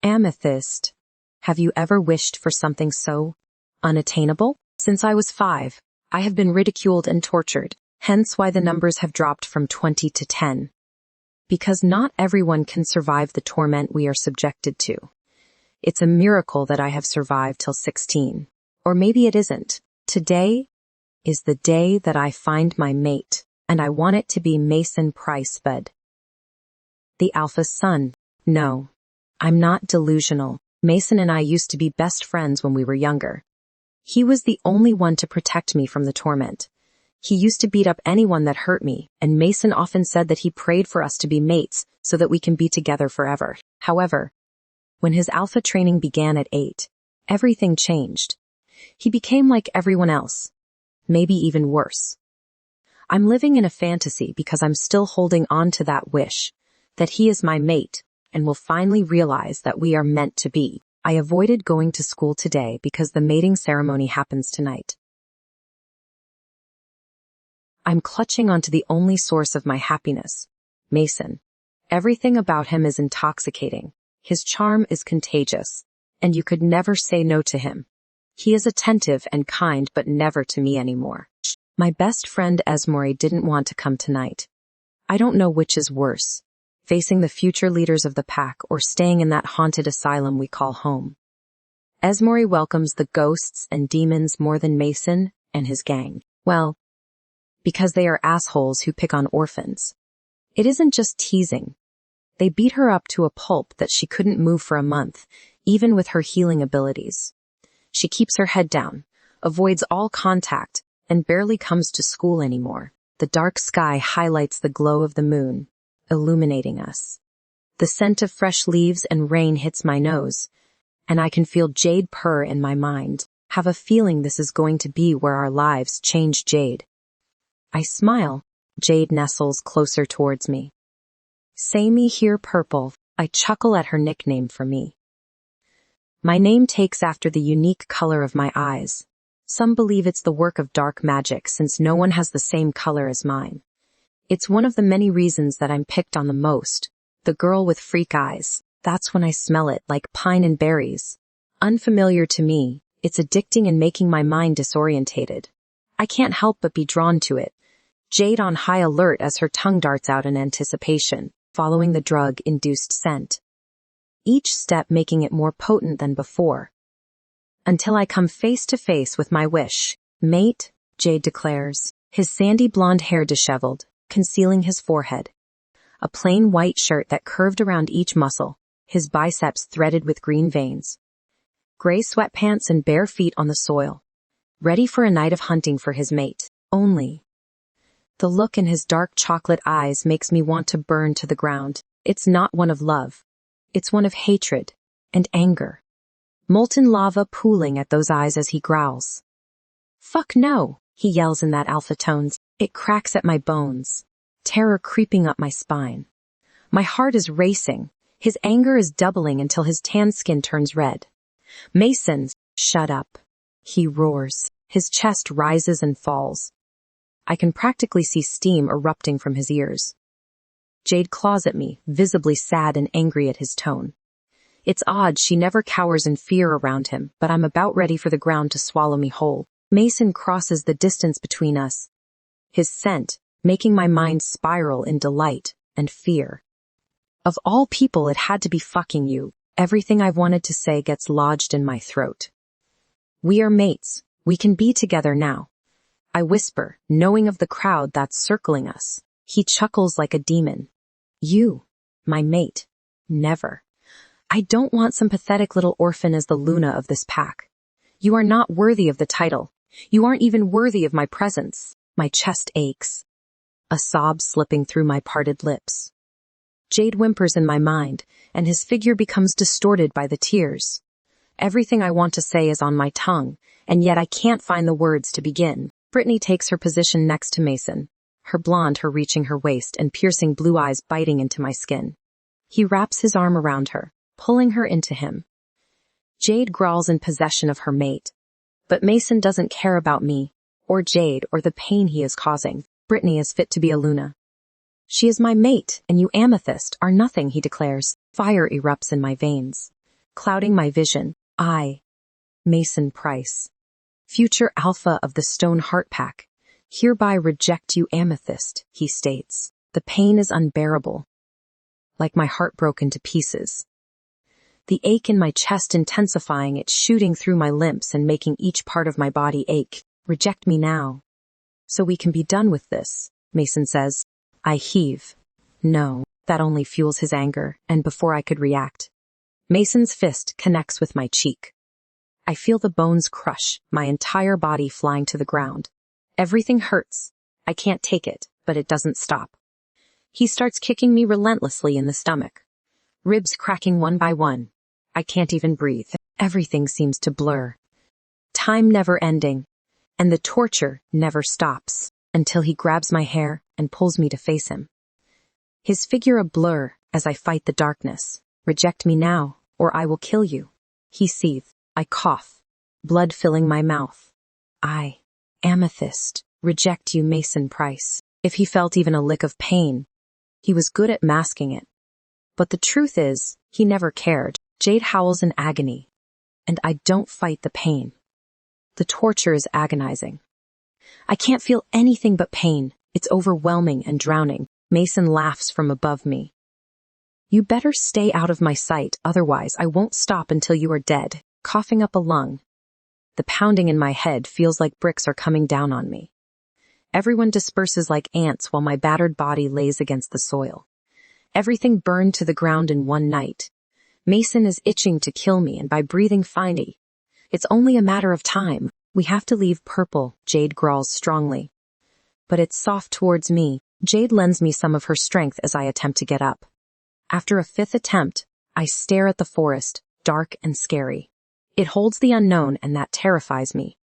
Amethyst. Have you ever wished for something so unattainable? Since I was 5, I have been ridiculed and tortured, hence why the numbers have dropped from 20 to 10. Because not everyone can survive the torment we are subjected to. It's a miracle that I have survived till 16. Or maybe it isn't. Today is the day that I find my mate, and I want it to be Mason Pricebed. The alpha's son. No, I'm not delusional. Mason and I used to be best friends when we were younger. He was the only one to protect me from the torment. He used to beat up anyone that hurt me, and Mason often said that he prayed for us to be mates so that we can be together forever. However, when his alpha training began at 8, everything changed. He became like everyone else. Maybe even worse. I'm living in a fantasy because I'm still holding on to that wish, that he is my mate, and will finally realize that we are meant to be. I avoided going to school today because the mating ceremony happens tonight. I'm clutching onto the only source of my happiness, Mason. Everything about him is intoxicating. His charm is contagious, and you could never say no to him. He is attentive and kind, but never to me anymore. My best friend Esmori didn't want to come tonight. I don't know which is worse, facing the future leaders of the pack or staying in that haunted asylum we call home. Esmori welcomes the ghosts and demons more than Mason and his gang. Well, because they are assholes who pick on orphans. It isn't just teasing. They beat her up to a pulp that she couldn't move for a month, even with her healing abilities. She keeps her head down, avoids all contact, and barely comes to school anymore. The dark sky highlights the glow of the moon, illuminating us. The scent of fresh leaves and rain hits my nose, and I can feel Jade purr in my mind. Have a feeling this is going to be where our lives change Jade. I smile. Jade nestles closer towards me. Say me here, Purple. I chuckle at her nickname for me. My name takes after the unique color of my eyes. Some believe it's the work of dark magic since no one has the same color as mine. It's one of the many reasons that I'm picked on the most. The girl with freak eyes. That's when I smell it, like pine and berries. Unfamiliar to me, it's addicting and making my mind disorientated. I can't help but be drawn to it. Jade on high alert as her tongue darts out in anticipation, following the drug-induced scent. Each step making it more potent than before. Until I come face to face with my wish. Mate, Jade declares, his sandy blonde hair disheveled, concealing his forehead. A plain white shirt that curved around each muscle, his biceps threaded with green veins. Gray sweatpants and bare feet on the soil. Ready for a night of hunting for his mate. Only. The look in his dark chocolate eyes makes me want to burn to the ground. It's not one of love. It's one of hatred and anger. Molten lava pooling at those eyes as he growls. Fuck no, he yells in that alpha tones. It cracks at my bones. Terror creeping up my spine. My heart is racing. His anger is doubling until his tan skin turns red. Mason, shut up. He roars. His chest rises and falls. I can practically see steam erupting from his ears. Jade claws at me, visibly sad and angry at his tone. It's odd she never cowers in fear around him, but I'm about ready for the ground to swallow me whole. Mason crosses the distance between us. His scent, making my mind spiral in delight and fear. Of all people, it had to be fucking you. Everything I've wanted to say gets lodged in my throat. We are mates. We can be together now. I whisper, knowing of the crowd that's circling us. He chuckles like a demon. You, my mate. Never. I don't want some pathetic little orphan as the Luna of this pack. You are not worthy of the title. You aren't even worthy of my presence. My chest aches. A sob slipping through my parted lips. Jade whimpers in my mind, and his figure becomes distorted by the tears. Everything I want to say is on my tongue, and yet I can't find the words to begin. Brittany takes her position next to Mason, her blonde hair reaching her waist and piercing blue eyes biting into my skin. He wraps his arm around her, pulling her into him. Jade growls in possession of her mate. But Mason doesn't care about me, or Jade, or the pain he is causing. Brittany is fit to be a Luna. She is my mate, and you Amethyst are nothing, he declares. Fire erupts in my veins. clouding my vision. I, Mason Price, future alpha of the Stone Heart Pack, hereby reject you, Amethyst, he states. The pain is unbearable, like my heart broken to pieces. The ache in my chest intensifying, it shooting through my limbs and making each part of my body ache. Reject me now, so we can be done with this, Mason says. I heave. No, that only fuels his anger, and before I could react, Mason's fist connects with my cheek. I feel the bones crush, my entire body flying to the ground. Everything hurts. I can't take it, but it doesn't stop. He starts kicking me relentlessly in the stomach. Ribs cracking one by one. I can't even breathe. Everything seems to blur. Time never ending. And the torture never stops, until he grabs my hair and pulls me to face him. His figure a blur as I fight the darkness. Reject me now, or I will kill you. He seethes. I cough, blood filling my mouth. I, Amethyst, reject you, Mason Price. If he felt even a lick of pain, he was good at masking it. But the truth is, he never cared. Jade howls in agony, and I don't fight the pain. The torture is agonizing. I can't feel anything but pain. It's overwhelming and drowning. Mason laughs from above me. You better stay out of my sight, otherwise I won't stop until you are dead. Coughing up a lung. The pounding in my head feels like bricks are coming down on me. Everyone disperses like ants while my battered body lays against the soil. Everything burned to the ground in one night. Mason is itching to kill me, and by breathing finely, it's only a matter of time. We have to leave Purple, Jade growls strongly. But it's soft towards me. Jade lends me some of her strength as I attempt to get up. After a fifth attempt, I stare at the forest, dark and scary. It holds the unknown, and that terrifies me.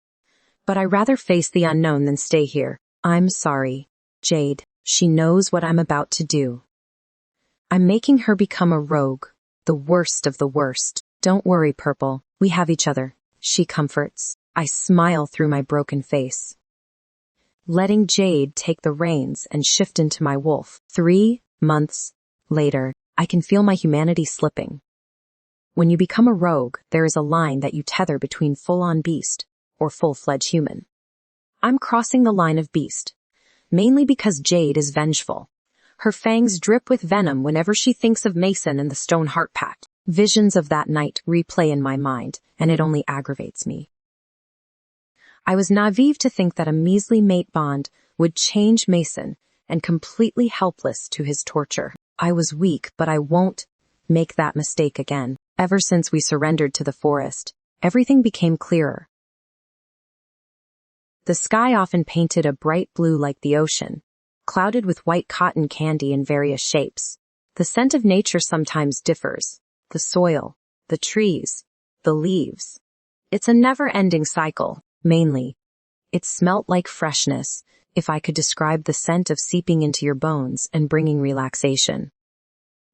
But I rather face the unknown than stay here. I'm sorry, Jade. She knows what I'm about to do. I'm making her become a rogue, the worst of the worst. Don't worry, Purple. We have each other, she comforts. I smile through my broken face. Letting Jade take the reins and shift into my wolf. 3 months later, I can feel my humanity slipping. When you become a rogue, there is a line that you tether between full-on beast or full-fledged human. I'm crossing the line of beast, mainly because Jade is vengeful. Her fangs drip with venom whenever she thinks of Mason and the Stone Heart Pack. Visions of that night replay in my mind, and it only aggravates me. I was naive to think that a measly mate bond would change Mason and completely helpless to his torture. I was weak, but I won't make that mistake again. Ever since we surrendered to the forest, everything became clearer. The sky often painted a bright blue like the ocean, clouded with white cotton candy in various shapes. The scent of nature sometimes differs. The soil, the trees, the leaves. It's a never-ending cycle, mainly. It smelt like freshness, if I could describe the scent of seeping into your bones and bringing relaxation.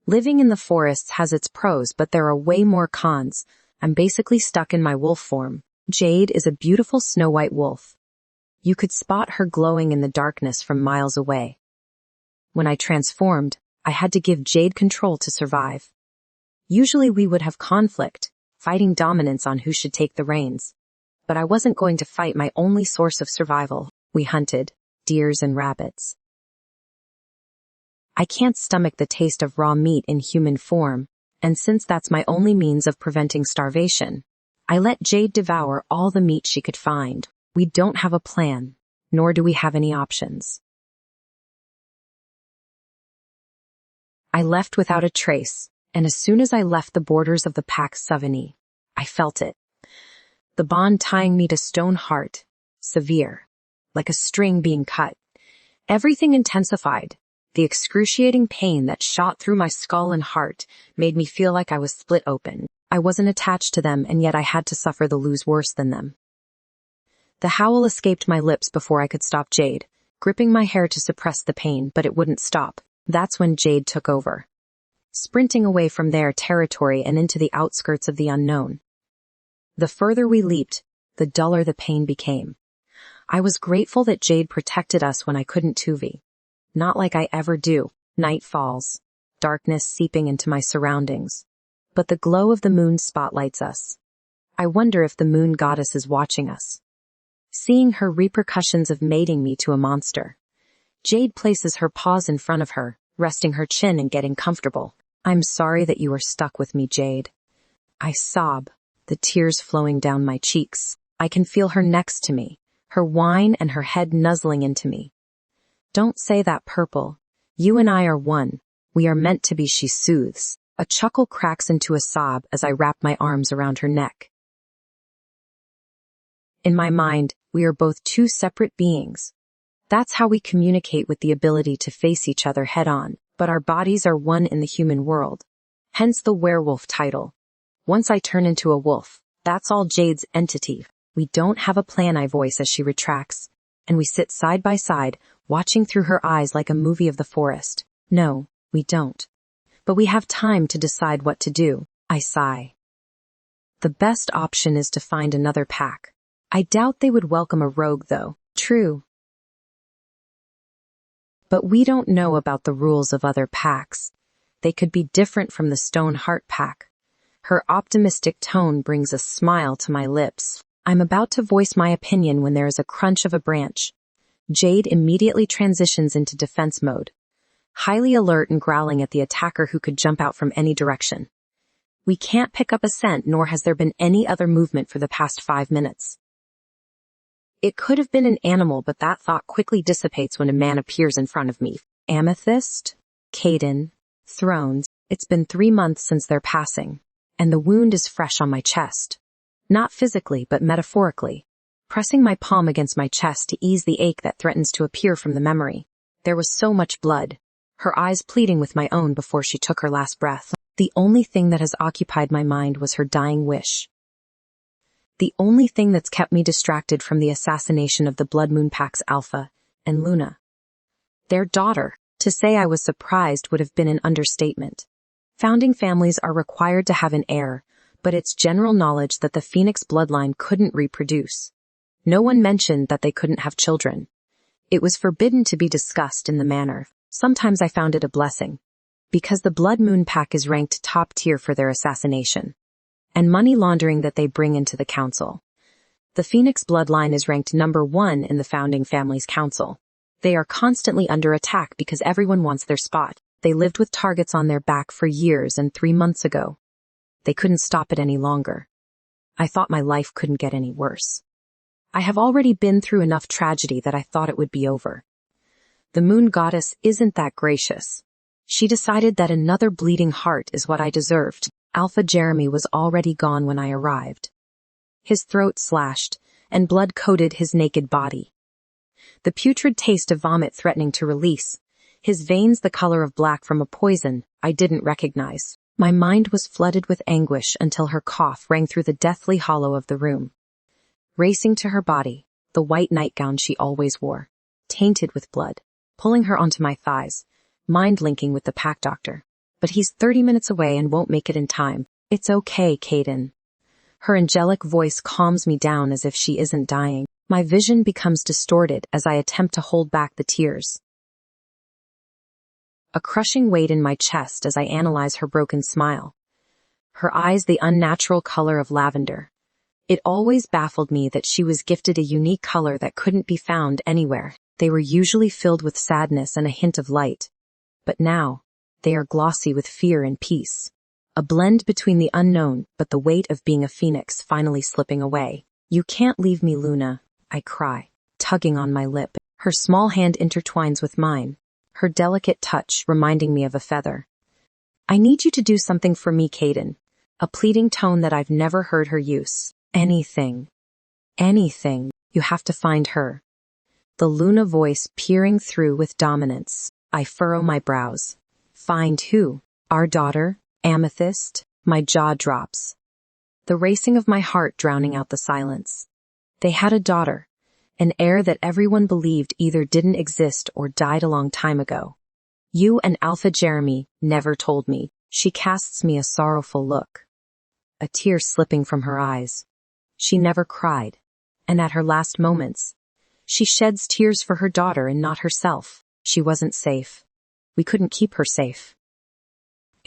Living in the forests has its pros, but there are way more cons. I'm basically stuck in my wolf form. Jade is a beautiful snow-white wolf. You could spot her glowing in the darkness from miles away. When I transformed, I had to give Jade control to survive. Usually we would have conflict, fighting dominance on who should take the reins. But I wasn't going to fight my only source of survival. We hunted deers and rabbits. I can't stomach the taste of raw meat in human form, and since that's my only means of preventing starvation, I let Jade devour all the meat she could find. We don't have a plan, nor do we have any options. I left without a trace, and as soon as I left the borders of the Pax Souvenir, I felt it. The bond tying me to Stone Heart, severe, like a string being cut. Everything intensified. The excruciating pain that shot through my skull and heart made me feel like I was split open. I wasn't attached to them, and yet I had to suffer the lose worse than them. The howl escaped my lips before I could stop Jade, gripping my hair to suppress the pain, but it wouldn't stop. That's when Jade took over, sprinting away from their territory and into the outskirts of the unknown. The further we leaped, the duller the pain became. I was grateful that Jade protected us when I couldn't 2v. Not like I ever do. Night falls, darkness seeping into my surroundings. but the glow of the moon spotlights us. I wonder if the moon goddess is watching us, seeing her repercussions of mating me to a monster. Jade places her paws in front of her, resting her chin and getting comfortable. I'm sorry that you are stuck with me, Jade. I sob, the tears flowing down my cheeks. I can feel her next to me, her whine and her head nuzzling into me. Don't say that, Purple. You and I are one. We are meant to be, she soothes. A chuckle cracks into a sob as I wrap my arms around her neck. In my mind, we are both two separate beings. That's how we communicate, with the ability to face each other head-on, but our bodies are one in the human world. Hence the werewolf title. Once I turn into a wolf, that's all Jade's entity. We don't have a plan, I voice as she retracts, and we sit side by side, watching through her eyes like a movie of the forest. No, we don't. But we have time to decide what to do, I sigh. The best option is to find another pack. I doubt they would welcome a rogue, though. True. But we don't know about the rules of other packs. They could be different from the Stoneheart pack. Her optimistic tone brings a smile to my lips. I'm about to voice my opinion when there is a crunch of a branch. Jade immediately transitions into defense mode, highly alert and growling at the attacker who could jump out from any direction. We can't pick up a scent, nor has there been any other movement for the past 5 minutes. It could have been an animal, but that thought quickly dissipates when a man appears in front of me. Amethyst, Caden, Thrones. It's been 3 months since their passing, and the wound is fresh on my chest. Not physically, but metaphorically. Pressing my palm against my chest to ease the ache that threatens to appear from the memory. There was so much blood, her eyes pleading with my own before she took her last breath. The only thing that has occupied my mind was her dying wish. The only thing that's kept me distracted from the assassination of the Blood Moon Pack's Alpha and Luna. Their daughter. To say I was surprised would have been an understatement. Founding families are required to have an heir, but it's general knowledge that the Phoenix bloodline couldn't reproduce. No one mentioned that they couldn't have children. It was forbidden to be discussed in the manner. Sometimes I found it a blessing, because the Blood Moon Pack is ranked top tier for their assassination and money laundering that they bring into the council. The Phoenix bloodline is ranked number 1 in the founding family's council. They are constantly under attack because everyone wants their spot. They lived with targets on their back for years, and 3 months ago, they couldn't stop it any longer. I thought my life couldn't get any worse. I have already been through enough tragedy that I thought it would be over. The moon goddess isn't that gracious. She decided that another bleeding heart is what I deserved. Alpha Jeremy was already gone when I arrived. His throat slashed, and blood coated his naked body. The putrid taste of vomit threatening to release. His veins the color of black from a poison I didn't recognize. My mind was flooded with anguish until her cough rang through the deathly hollow of the room. Racing to her body, the white nightgown she always wore, tainted with blood, pulling her onto my thighs, mind-linking with the pack doctor. But he's 30 minutes away and won't make it in time. It's okay, Caden. Her angelic voice calms me down as if she isn't dying. My vision becomes distorted as I attempt to hold back the tears. A crushing weight in my chest as I analyze her broken smile. Her eyes the unnatural color of lavender. It always baffled me that she was gifted a unique color that couldn't be found anywhere. They were usually filled with sadness and a hint of light. But now, they are glossy with fear and peace. A blend between the unknown, but the weight of being a phoenix finally slipping away. You can't leave me, Luna, I cry, tugging on my lip. Her small hand intertwines with mine, her delicate touch reminding me of a feather. I need you to do something for me, Caden. A pleading tone that I've never heard her use. Anything. Anything. You have to find her. The Luna voice peering through with dominance. I furrow my brows. Find who? Our daughter? Amethyst? My jaw drops. The racing of my heart drowning out the silence. They had a daughter, an heir that everyone believed either didn't exist or died a long time ago. You and Alpha Jeremy never told me. She casts me a sorrowful look. A tear slipping from her eyes. She never cried, and at her last moments, she sheds tears for her daughter and not herself. She wasn't safe. We couldn't keep her safe.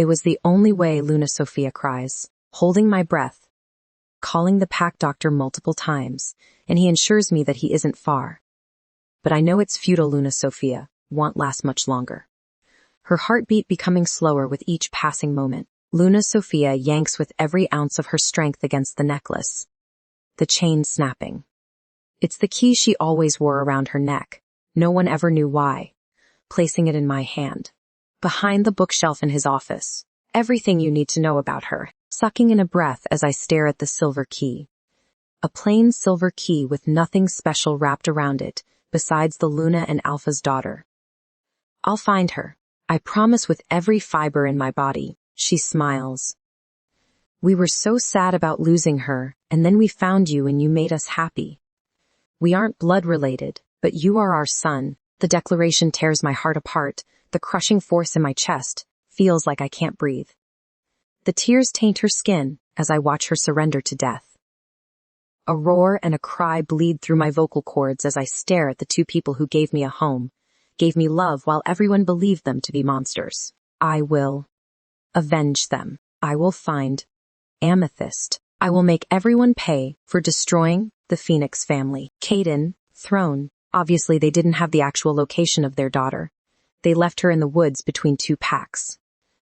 It was the only way, Luna Sophia cries, holding my breath, calling the pack doctor multiple times, and he assures me that he isn't far. But I know it's futile, Luna Sophia won't last much longer. Her heartbeat becoming slower with each passing moment. Luna Sophia yanks with every ounce of her strength against the necklace, the chain snapping. It's the key she always wore around her neck. No one ever knew why. Placing it in my hand. Behind the bookshelf in his office. Everything you need to know about her. Sucking in a breath as I stare at the silver key. A plain silver key with nothing special wrapped around it, besides the Luna and Alpha's daughter. I'll find her. I promise with every fiber in my body. She smiles. We were so sad about losing her, and then we found you and you made us happy. We aren't blood related, but you are our son. The declaration tears my heart apart. The crushing force in my chest feels like I can't breathe. The tears taint her skin as I watch her surrender to death. A roar and a cry bleed through my vocal cords as I stare at the two people who gave me a home, gave me love while everyone believed them to be monsters. I will avenge them. I will find Amethyst. I will make everyone pay for destroying the Phoenix family. Caden, Throne. Obviously they didn't have the actual location of their daughter. They left her in the woods between two packs.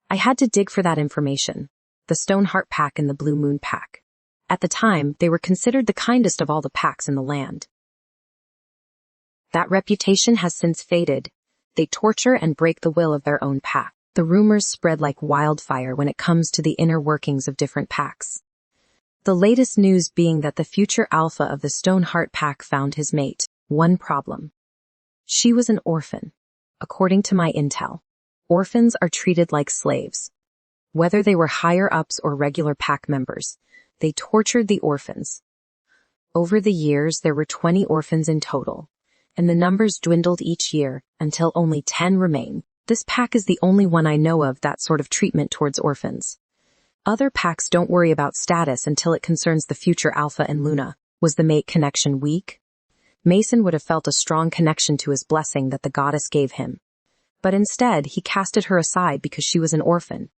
I had to dig for that information. The Stoneheart pack and the Blue Moon pack. At the time, they were considered the kindest of all the packs in the land. That reputation has since faded. They torture and break the will of their own pack. The rumors spread like wildfire when it comes to the inner workings of different packs. The latest news being that the future alpha of the Stoneheart pack found his mate. One problem. She was an orphan. According to my intel, orphans are treated like slaves. Whether they were higher-ups or regular pack members, they tortured the orphans. Over the years, there were 20 orphans in total, and the numbers dwindled each year until only 10 remain. This pack is the only one I know of that sort of treatment towards orphans. Other packs don't worry about status until it concerns the future Alpha and Luna. Was the mate connection weak? Mason would have felt a strong connection to his blessing that the goddess gave him. But instead, he casted her aside because she was an orphan.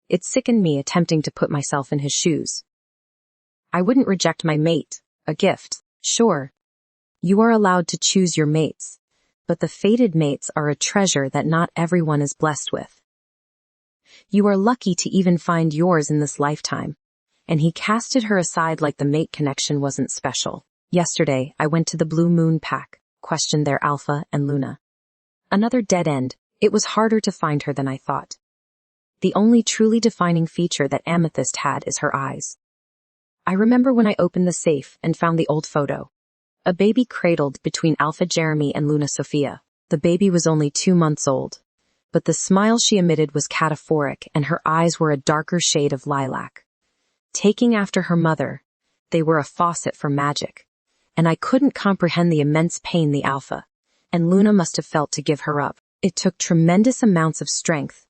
It sickened me attempting to put myself in his shoes. I wouldn't reject my mate, a gift, sure. You are allowed to choose your mates, but the fated mates are a treasure that not everyone is blessed with. You are lucky to even find yours in this lifetime. And he casted her aside like the mate connection wasn't special. Yesterday, I went to the Blue Moon pack, questioned their Alpha and Luna. Another dead end. It was harder to find her than I thought. The only truly defining feature that Amethyst had is her eyes. I remember when I opened the safe and found the old photo. A baby cradled between Alpha Jeremy and Luna Sophia. The baby was only 2 months old, but the smile she emitted was cataphoric and her eyes were a darker shade of lilac. Taking after her mother, they were a faucet for magic. And I couldn't comprehend the immense pain the Alpha and Luna must have felt to give her up. It took tremendous amounts of strength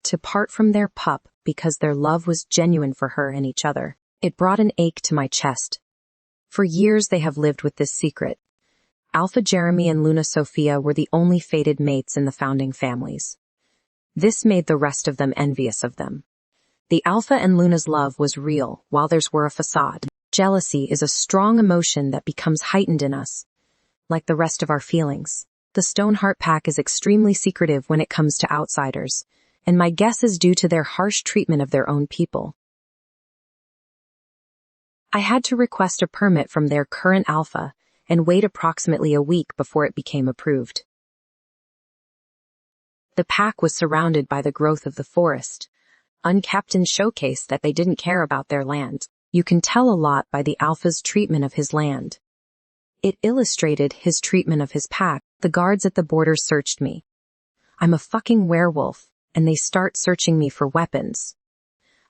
to part from their pup because their love was genuine for her and each other. It brought an ache to my chest. For years they have lived with this secret. Alpha Jeremy and Luna Sophia were the only fated mates in the founding families. This made the rest of them envious of them. The Alpha and Luna's love was real, while theirs were a facade. Jealousy is a strong emotion that becomes heightened in us, like the rest of our feelings. The Stoneheart pack is extremely secretive when it comes to outsiders, and my guess is due to their harsh treatment of their own people. I had to request a permit from their current Alpha and wait approximately a week before it became approved. The pack was surrounded by the growth of the forest, unkept and showcased that they didn't care about their land. You can tell a lot by the Alpha's treatment of his land. It illustrated his treatment of his pack. The guards at the border searched me. I'm a fucking werewolf, and they start searching me for weapons.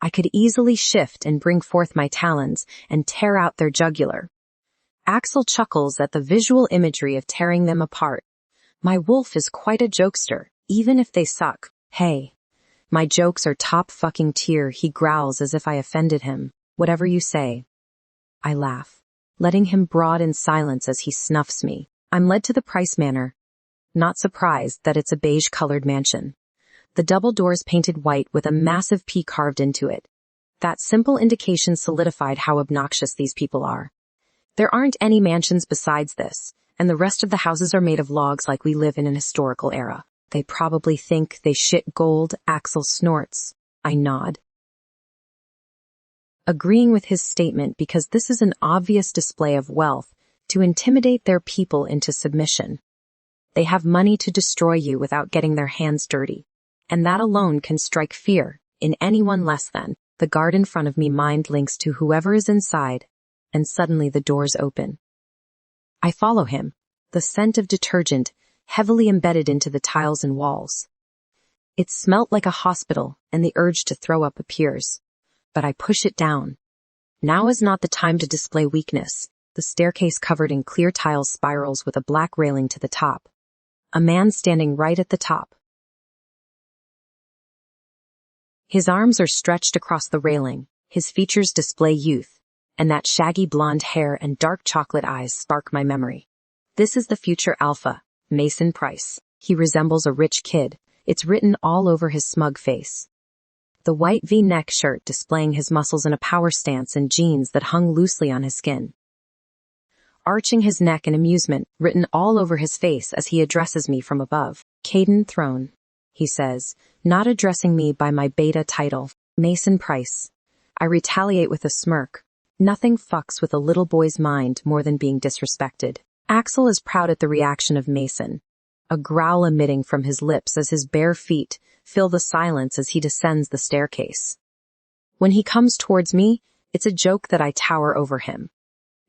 I could easily shift and bring forth my talons and tear out their jugular. Axel chuckles at the visual imagery of tearing them apart. My wolf is quite a jokester, even if they suck. Hey. My jokes are top fucking tier, he growls as if I offended him. Whatever you say. I laugh, letting him brood in silence as he snuffs me. I'm led to the Price Manor. Not surprised that it's a beige-colored mansion. The double doors painted white with a massive P carved into it. That simple indication solidified how obnoxious these people are. There aren't any mansions besides this, and the rest of the houses are made of logs like we live in an historical era. They probably think they shit gold, Axel snorts. I nod, agreeing with his statement because this is an obvious display of wealth to intimidate their people into submission. They have money to destroy you without getting their hands dirty, and that alone can strike fear in anyone less than. The guard in front of me mind links to whoever is inside, and suddenly the doors open. I follow him, the scent of detergent heavily embedded into the tiles and walls. It smelt like a hospital, and the urge to throw up appears. But I push it down. Now is not the time to display weakness. The staircase covered in clear tiles spirals with a black railing to the top. A man standing right at the top. His arms are stretched across the railing, his features display youth, and that shaggy blonde hair and dark chocolate eyes spark my memory. This is the future alpha, Mason Price. He resembles a rich kid. It's written all over his smug face. The white V-neck shirt displaying his muscles in a power stance and jeans that hung loosely on his skin. Arching his neck in amusement, written all over his face as he addresses me from above. Caden Throne, he says, not addressing me by my beta title, Mason Price. I retaliate with a smirk. Nothing fucks with a little boy's mind more than being disrespected. Axel is proud at the reaction of Mason, a growl emitting from his lips as his bare feet fill the silence as he descends the staircase. When he comes towards me, it's a joke that I tower over him.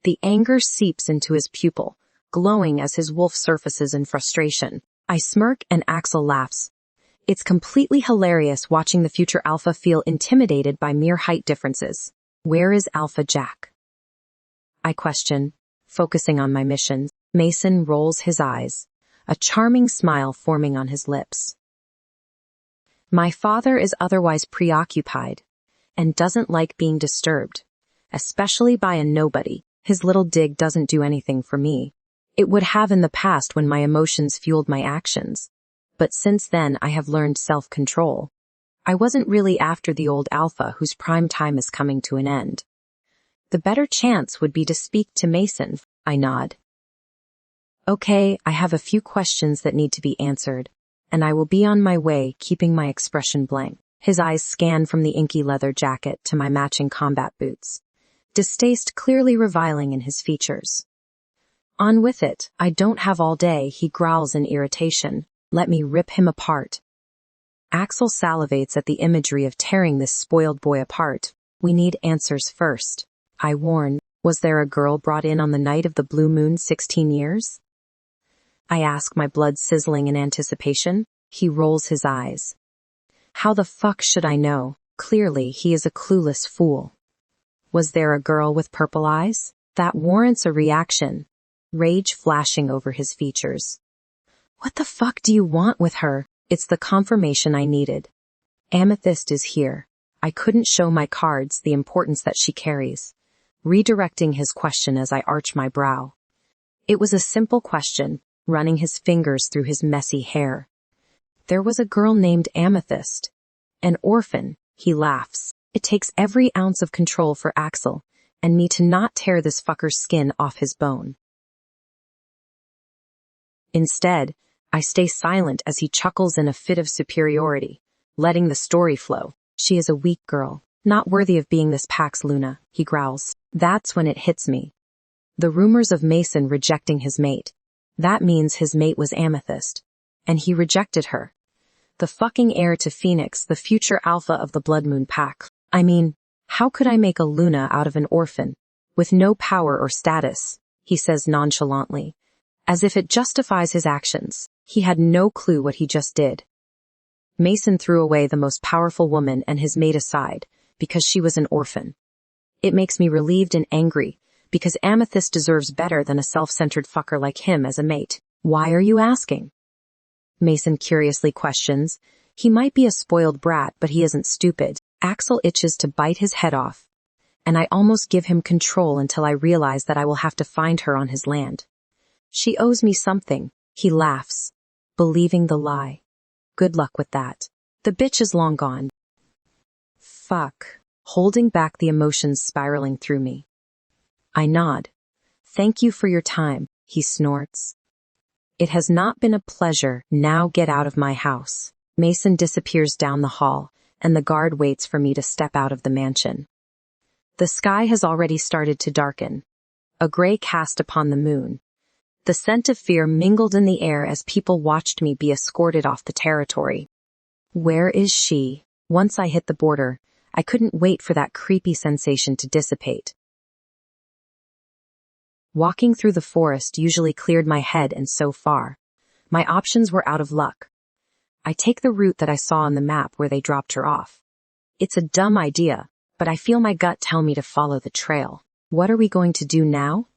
The anger seeps into his pupil, glowing as his wolf surfaces in frustration. I smirk and Axel laughs. It's completely hilarious watching the future alpha feel intimidated by mere height differences. Where is Alpha Jack? I question, focusing on my mission. Mason rolls his eyes, a charming smile forming on his lips. My father is otherwise preoccupied, and doesn't like being disturbed, especially by a nobody. His little dig doesn't do anything for me. It would have in the past when my emotions fueled my actions, but since then I have learned self-control. I wasn't really after the old alpha whose prime time is coming to an end. The better chance would be to speak to Mason. I nod. Okay, I have a few questions that need to be answered, and I will be on my way, keeping my expression blank. His eyes scan from the inky leather jacket to my matching combat boots, distaste clearly reviling in his features. On with it, I don't have all day, he growls in irritation. Let me rip him apart. Axel salivates at the imagery of tearing this spoiled boy apart. We need answers first. I warn, was there a girl brought in on the night of the blue moon 16 years? I ask, my blood sizzling in anticipation. He rolls his eyes. How the fuck should I know? Clearly, he is a clueless fool. Was there a girl with purple eyes? That warrants a reaction. Rage flashing over his features. What the fuck do you want with her? It's the confirmation I needed. Amethyst is here. I couldn't show my cards the importance that she carries. Redirecting his question as I arch my brow. It was a simple question, running his fingers through his messy hair. There was a girl named Amethyst. An orphan, he laughs. It takes every ounce of control for Axel, and me to not tear this fucker's skin off his bone. Instead, I stay silent as he chuckles in a fit of superiority, letting the story flow. She is a weak girl, not worthy of being this Pax Luna, he growls. That's when it hits me. The rumors of Mason rejecting his mate. That means his mate was Amethyst. And he rejected her. The fucking heir to Phoenix, the future alpha of the Blood Moon Pack. I mean, how could I make a Luna out of an orphan? With no power or status, he says nonchalantly. As if it justifies his actions. He had no clue what he just did. Mason threw away the most powerful woman and his mate aside, because she was an orphan. It makes me relieved and angry, because Amethyst deserves better than a self-centered fucker like him as a mate. Why are you asking? Mason curiously questions. He might be a spoiled brat, but he isn't stupid. Axel itches to bite his head off, and I almost give him control until I realize that I will have to find her on his land. She owes me something, he laughs, believing the lie. Good luck with that. The bitch is long gone. Fuck. Holding back the emotions spiraling through me. I nod. Thank you for your time, he snorts. It has not been a pleasure. Now get out of my house. Mason disappears down the hall, and the guard waits for me to step out of the mansion. The sky has already started to darken. A gray cast upon the moon. The scent of fear mingled in the air as people watched me be escorted off the territory. Where is she? Once I hit the border, I couldn't wait for that creepy sensation to dissipate. Walking through the forest usually cleared my head, and so far, my options were out of luck. I take the route that I saw on the map where they dropped her off. It's a dumb idea, but I feel my gut tell me to follow the trail. What are we going to do now?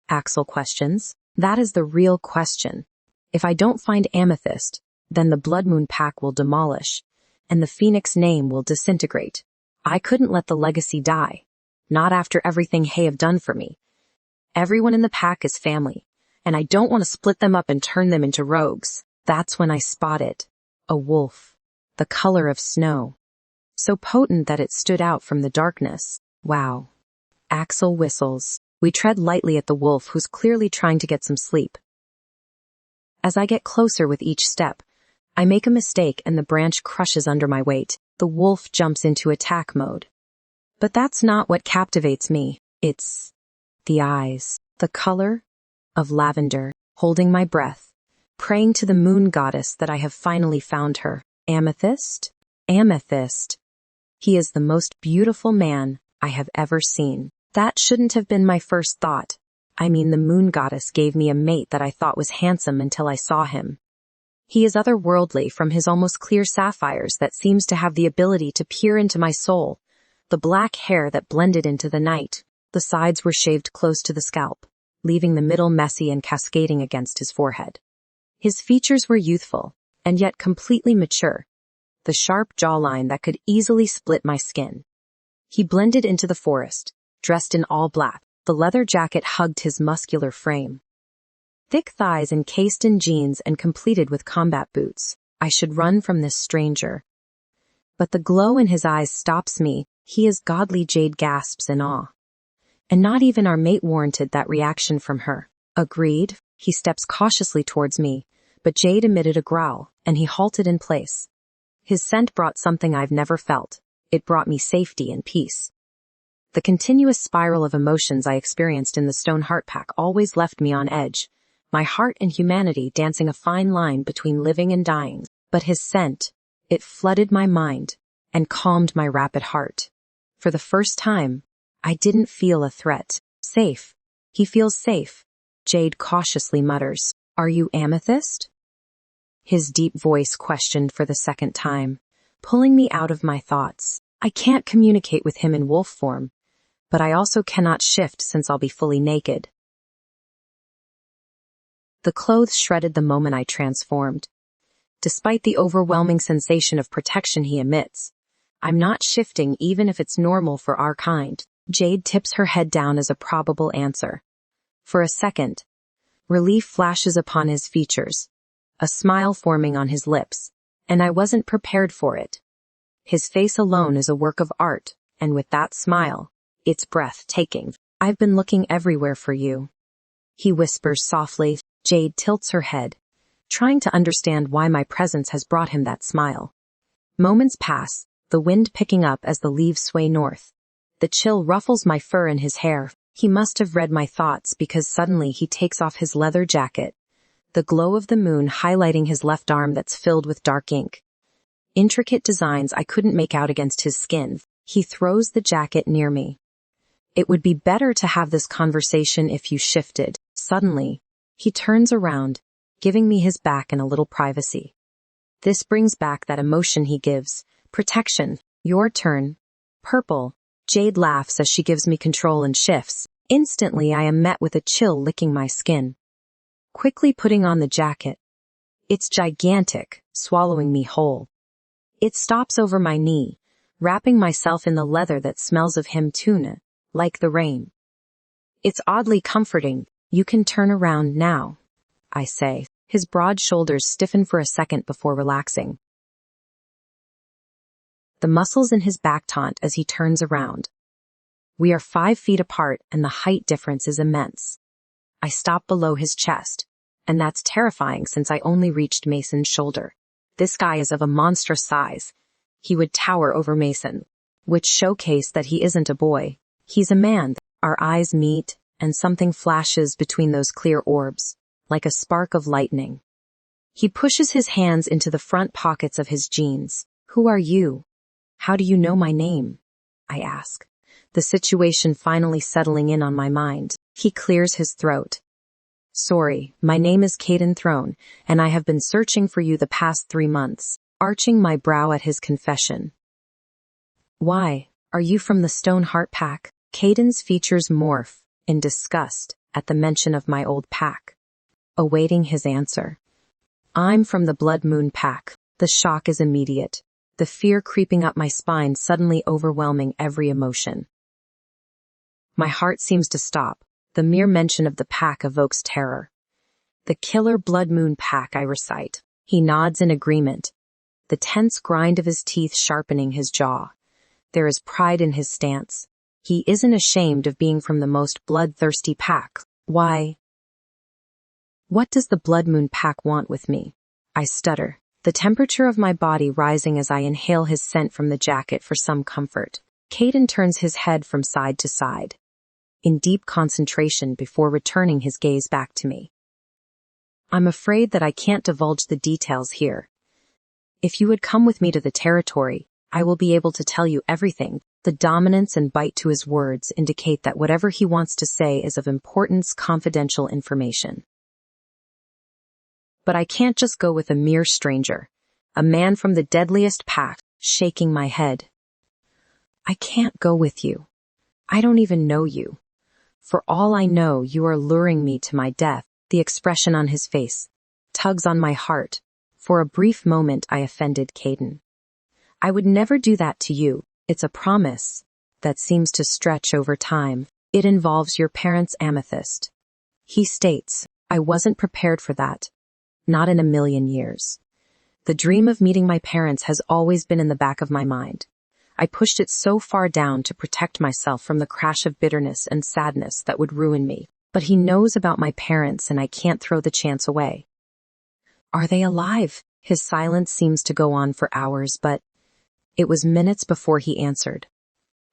Axel questions. That is the real question. If I don't find Amethyst, then the Blood Moon pack will demolish, and the Phoenix name will disintegrate. I couldn't let the legacy die. Not after everything Hay have done for me. Everyone in the pack is family, and I don't want to split them up and turn them into rogues. That's when I spot it. A wolf. The color of snow. So potent that it stood out from the darkness. Wow. Axel whistles. We tread lightly at the wolf, who's clearly trying to get some sleep. As I get closer with each step, I make a mistake and the branch crushes under my weight. The wolf jumps into attack mode. But that's not what captivates me. It's the eyes, the color of lavender, holding my breath, praying to the moon goddess that I have finally found her. Amethyst? Amethyst. He is the most beautiful man I have ever seen. That shouldn't have been my first thought. I mean, the moon goddess gave me a mate that I thought was handsome until I saw him. He is otherworldly from his almost clear sapphires that seems to have the ability to peer into my soul, the black hair that blended into the night. The sides were shaved close to the scalp, leaving the middle messy and cascading against his forehead. His features were youthful, and yet completely mature. The sharp jawline that could easily split my skin. He blended into the forest, dressed in all black. The leather jacket hugged his muscular frame. Thick thighs encased in jeans and completed with combat boots. I should run from this stranger. But the glow in his eyes stops me. He is godly. Jade gasps in awe. And not even our mate warranted that reaction from her. Agreed. He steps cautiously towards me, but Jade emitted a growl, and he halted in place. His scent brought something I've never felt. It brought me safety and peace. The continuous spiral of emotions I experienced in the Stone Heart Pack always left me on edge, my heart and humanity dancing a fine line between living and dying. But his scent, it flooded my mind and calmed my rapid heart. For the first time, I didn't feel a threat. Safe. He feels safe. Jade cautiously mutters, "Are you Amethyst?" His deep voice questioned for the second time, pulling me out of my thoughts. I can't communicate with him in wolf form, but I also cannot shift since I'll be fully naked. The clothes shredded the moment I transformed. Despite the overwhelming sensation of protection he emits, I'm not shifting even if it's normal for our kind. Jade tips her head down as a probable answer. For a second, relief flashes upon his features, a smile forming on his lips, and I wasn't prepared for it. His face alone is a work of art, and with that smile, it's breathtaking. I've been looking everywhere for you. He whispers softly. Jade tilts her head, trying to understand why my presence has brought him that smile. Moments pass, the wind picking up as the leaves sway north. The chill ruffles my fur and his hair. He must have read my thoughts because suddenly he takes off his leather jacket, the glow of the moon highlighting his left arm that's filled with dark ink. Intricate designs I couldn't make out against his skin. He throws the jacket near me. It would be better to have this conversation if you shifted. Suddenly, he turns around, giving me his back and a little privacy. This brings back that emotion he gives. Protection. Your turn. Purple. Jade laughs as she gives me control and shifts. Instantly I am met with a chill licking my skin. Quickly putting on the jacket. It's gigantic, swallowing me whole. It stops over my knee, wrapping myself in the leather that smells of him tuna, like the rain. It's oddly comforting. You can turn around now, I say. His broad shoulders stiffen for a second before relaxing. the muscles in his back taut as he turns around. We are 5 feet apart and the height difference is immense. I stop below his chest, and that's terrifying since I only reached Mason's shoulder. This guy is of a monstrous size. He would tower over Mason, which showcased that he isn't a boy. He's a man. Our eyes meet, and something flashes between those clear orbs, like a spark of lightning. He pushes his hands into the front pockets of his jeans. Who are you? How do you know my name? I ask, the situation finally settling in on my mind. He clears his throat. Sorry, my name is Caden Throne, and I have been searching for you the past 3 months, arching my brow at his confession. Why, are you from the Stone Heart Pack? Caden's features morph in disgust at the mention of my old pack. Awaiting his answer. I'm from the Blood Moon Pack. The shock is immediate, the fear creeping up my spine suddenly overwhelming every emotion. My heart seems to stop. The mere mention of the pack evokes terror. The killer Blood Moon Pack, I recite. He nods in agreement, the tense grind of his teeth sharpening his jaw. There is pride in his stance. He isn't ashamed of being from the most bloodthirsty pack. Why? What does the Blood Moon Pack want with me? I stutter, the temperature of my body rising as I inhale his scent from the jacket for some comfort. Caden turns his head from side to side, in deep concentration before returning his gaze back to me. I'm afraid that I can't divulge the details here. If you would come with me to the territory, I will be able to tell you everything. The dominance and bite to his words indicate that whatever he wants to say is of importance, confidential information. But I can't just go with a mere stranger, a man from the deadliest pack, shaking my head. I can't go with you. I don't even know you. For all I know, you are luring me to my death. The expression on his face tugs on my heart. For a brief moment I offended Caden. I would never do that to you. It's a promise that seems to stretch over time. It involves your parents' amethyst. He states, I wasn't prepared for that. Not in a million years. The dream of meeting my parents has always been in the back of my mind. I pushed it so far down to protect myself from the crash of bitterness and sadness that would ruin me. But he knows about my parents and I can't throw the chance away. Are they alive? His silence seems to go on for hours, but it was minutes before he answered.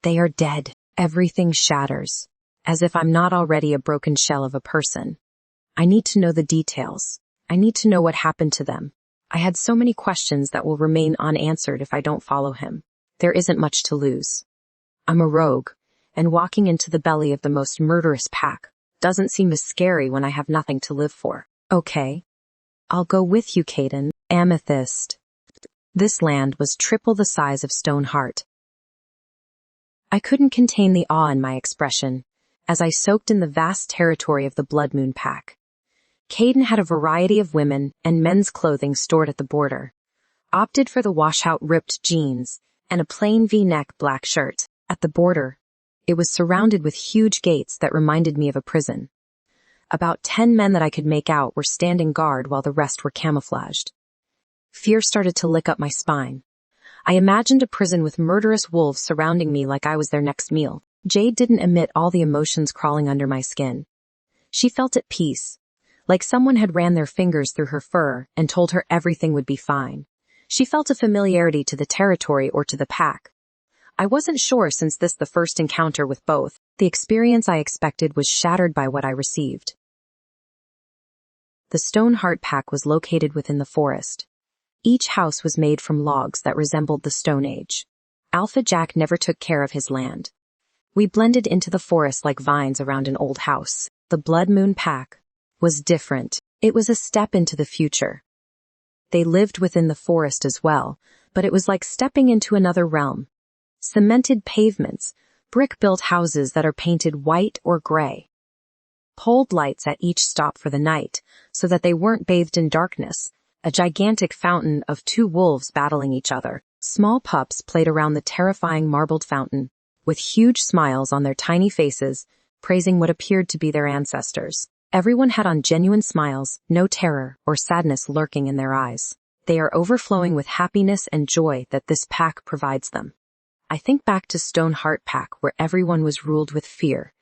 They are dead. Everything shatters. As if I'm not already a broken shell of a person. I need to know the details. I need to know what happened to them. I had so many questions that will remain unanswered if I don't follow him. There isn't much to lose. I'm a rogue, and walking into the belly of the most murderous pack doesn't seem as scary when I have nothing to live for. Okay. I'll go with you, Caden. Amethyst. This land was triple the size of Stoneheart. I couldn't contain the awe in my expression, as I soaked in the vast territory of the Blood Moon Pack. Caden had a variety of women and men's clothing stored at the border, opted for the washout ripped jeans, and a plain V-neck black shirt. At the border, it was surrounded with huge gates that reminded me of a prison. About 10 men that I could make out were standing guard while the rest were camouflaged. Fear started to lick up my spine. I imagined a prison with murderous wolves surrounding me like I was their next meal. Jade didn't emit all the emotions crawling under my skin. She felt at peace, like someone had ran their fingers through her fur and told her everything would be fine. She felt a familiarity to the territory or to the pack. I wasn't sure since this the first encounter with both. The experience I expected was shattered by what I received. The Stoneheart Pack was located within the forest. Each house was made from logs that resembled the Stone Age. Alpha Jack never took care of his land. We blended into the forest like vines around an old house. The Blood Moon Pack was different. It was a step into the future. They lived within the forest as well, but it was like stepping into another realm. Cemented pavements, brick-built houses that are painted white or gray. Poled lights at each stop for the night, so that they weren't bathed in darkness. A gigantic fountain of 2 wolves battling each other. Small pups played around the terrifying marbled fountain, with huge smiles on their tiny faces, praising what appeared to be their ancestors. Everyone had on genuine smiles, no terror or sadness lurking in their eyes. They are overflowing with happiness and joy that this pack provides them. I think back to Stoneheart Pack, where everyone was ruled with fear.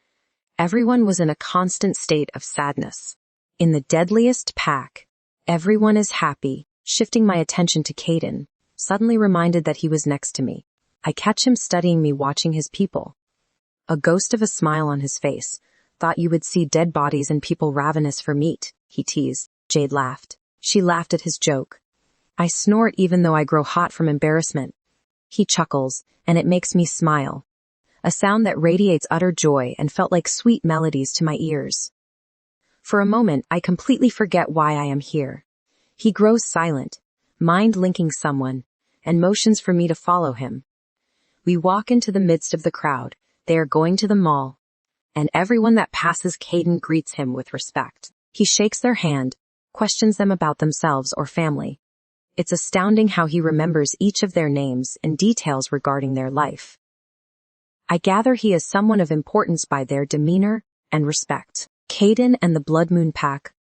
Everyone was in a constant state of sadness. In the deadliest pack, everyone is happy. Shifting my attention to Caden, suddenly reminded that he was next to me. I catch him studying me, watching his people. A ghost of a smile on his face. Thought you would see dead bodies and people ravenous for meat, he teased. Jade laughed. She laughed at his joke. I snort even though I grow hot from embarrassment. He chuckles, and it makes me smile. A sound that radiates utter joy and felt like sweet melodies to my ears. For a moment, I completely forget why I am here. He grows silent, mind-linking someone, and motions for me to follow him. We walk into the midst of the crowd. They are going to the mall, and everyone that passes Caden greets him with respect. He shakes their hand, questions them about themselves or family. It's astounding how he remembers each of their names and details regarding their life. I gather he is someone of importance by their demeanor and respect. Caden and the Blood Moon Pack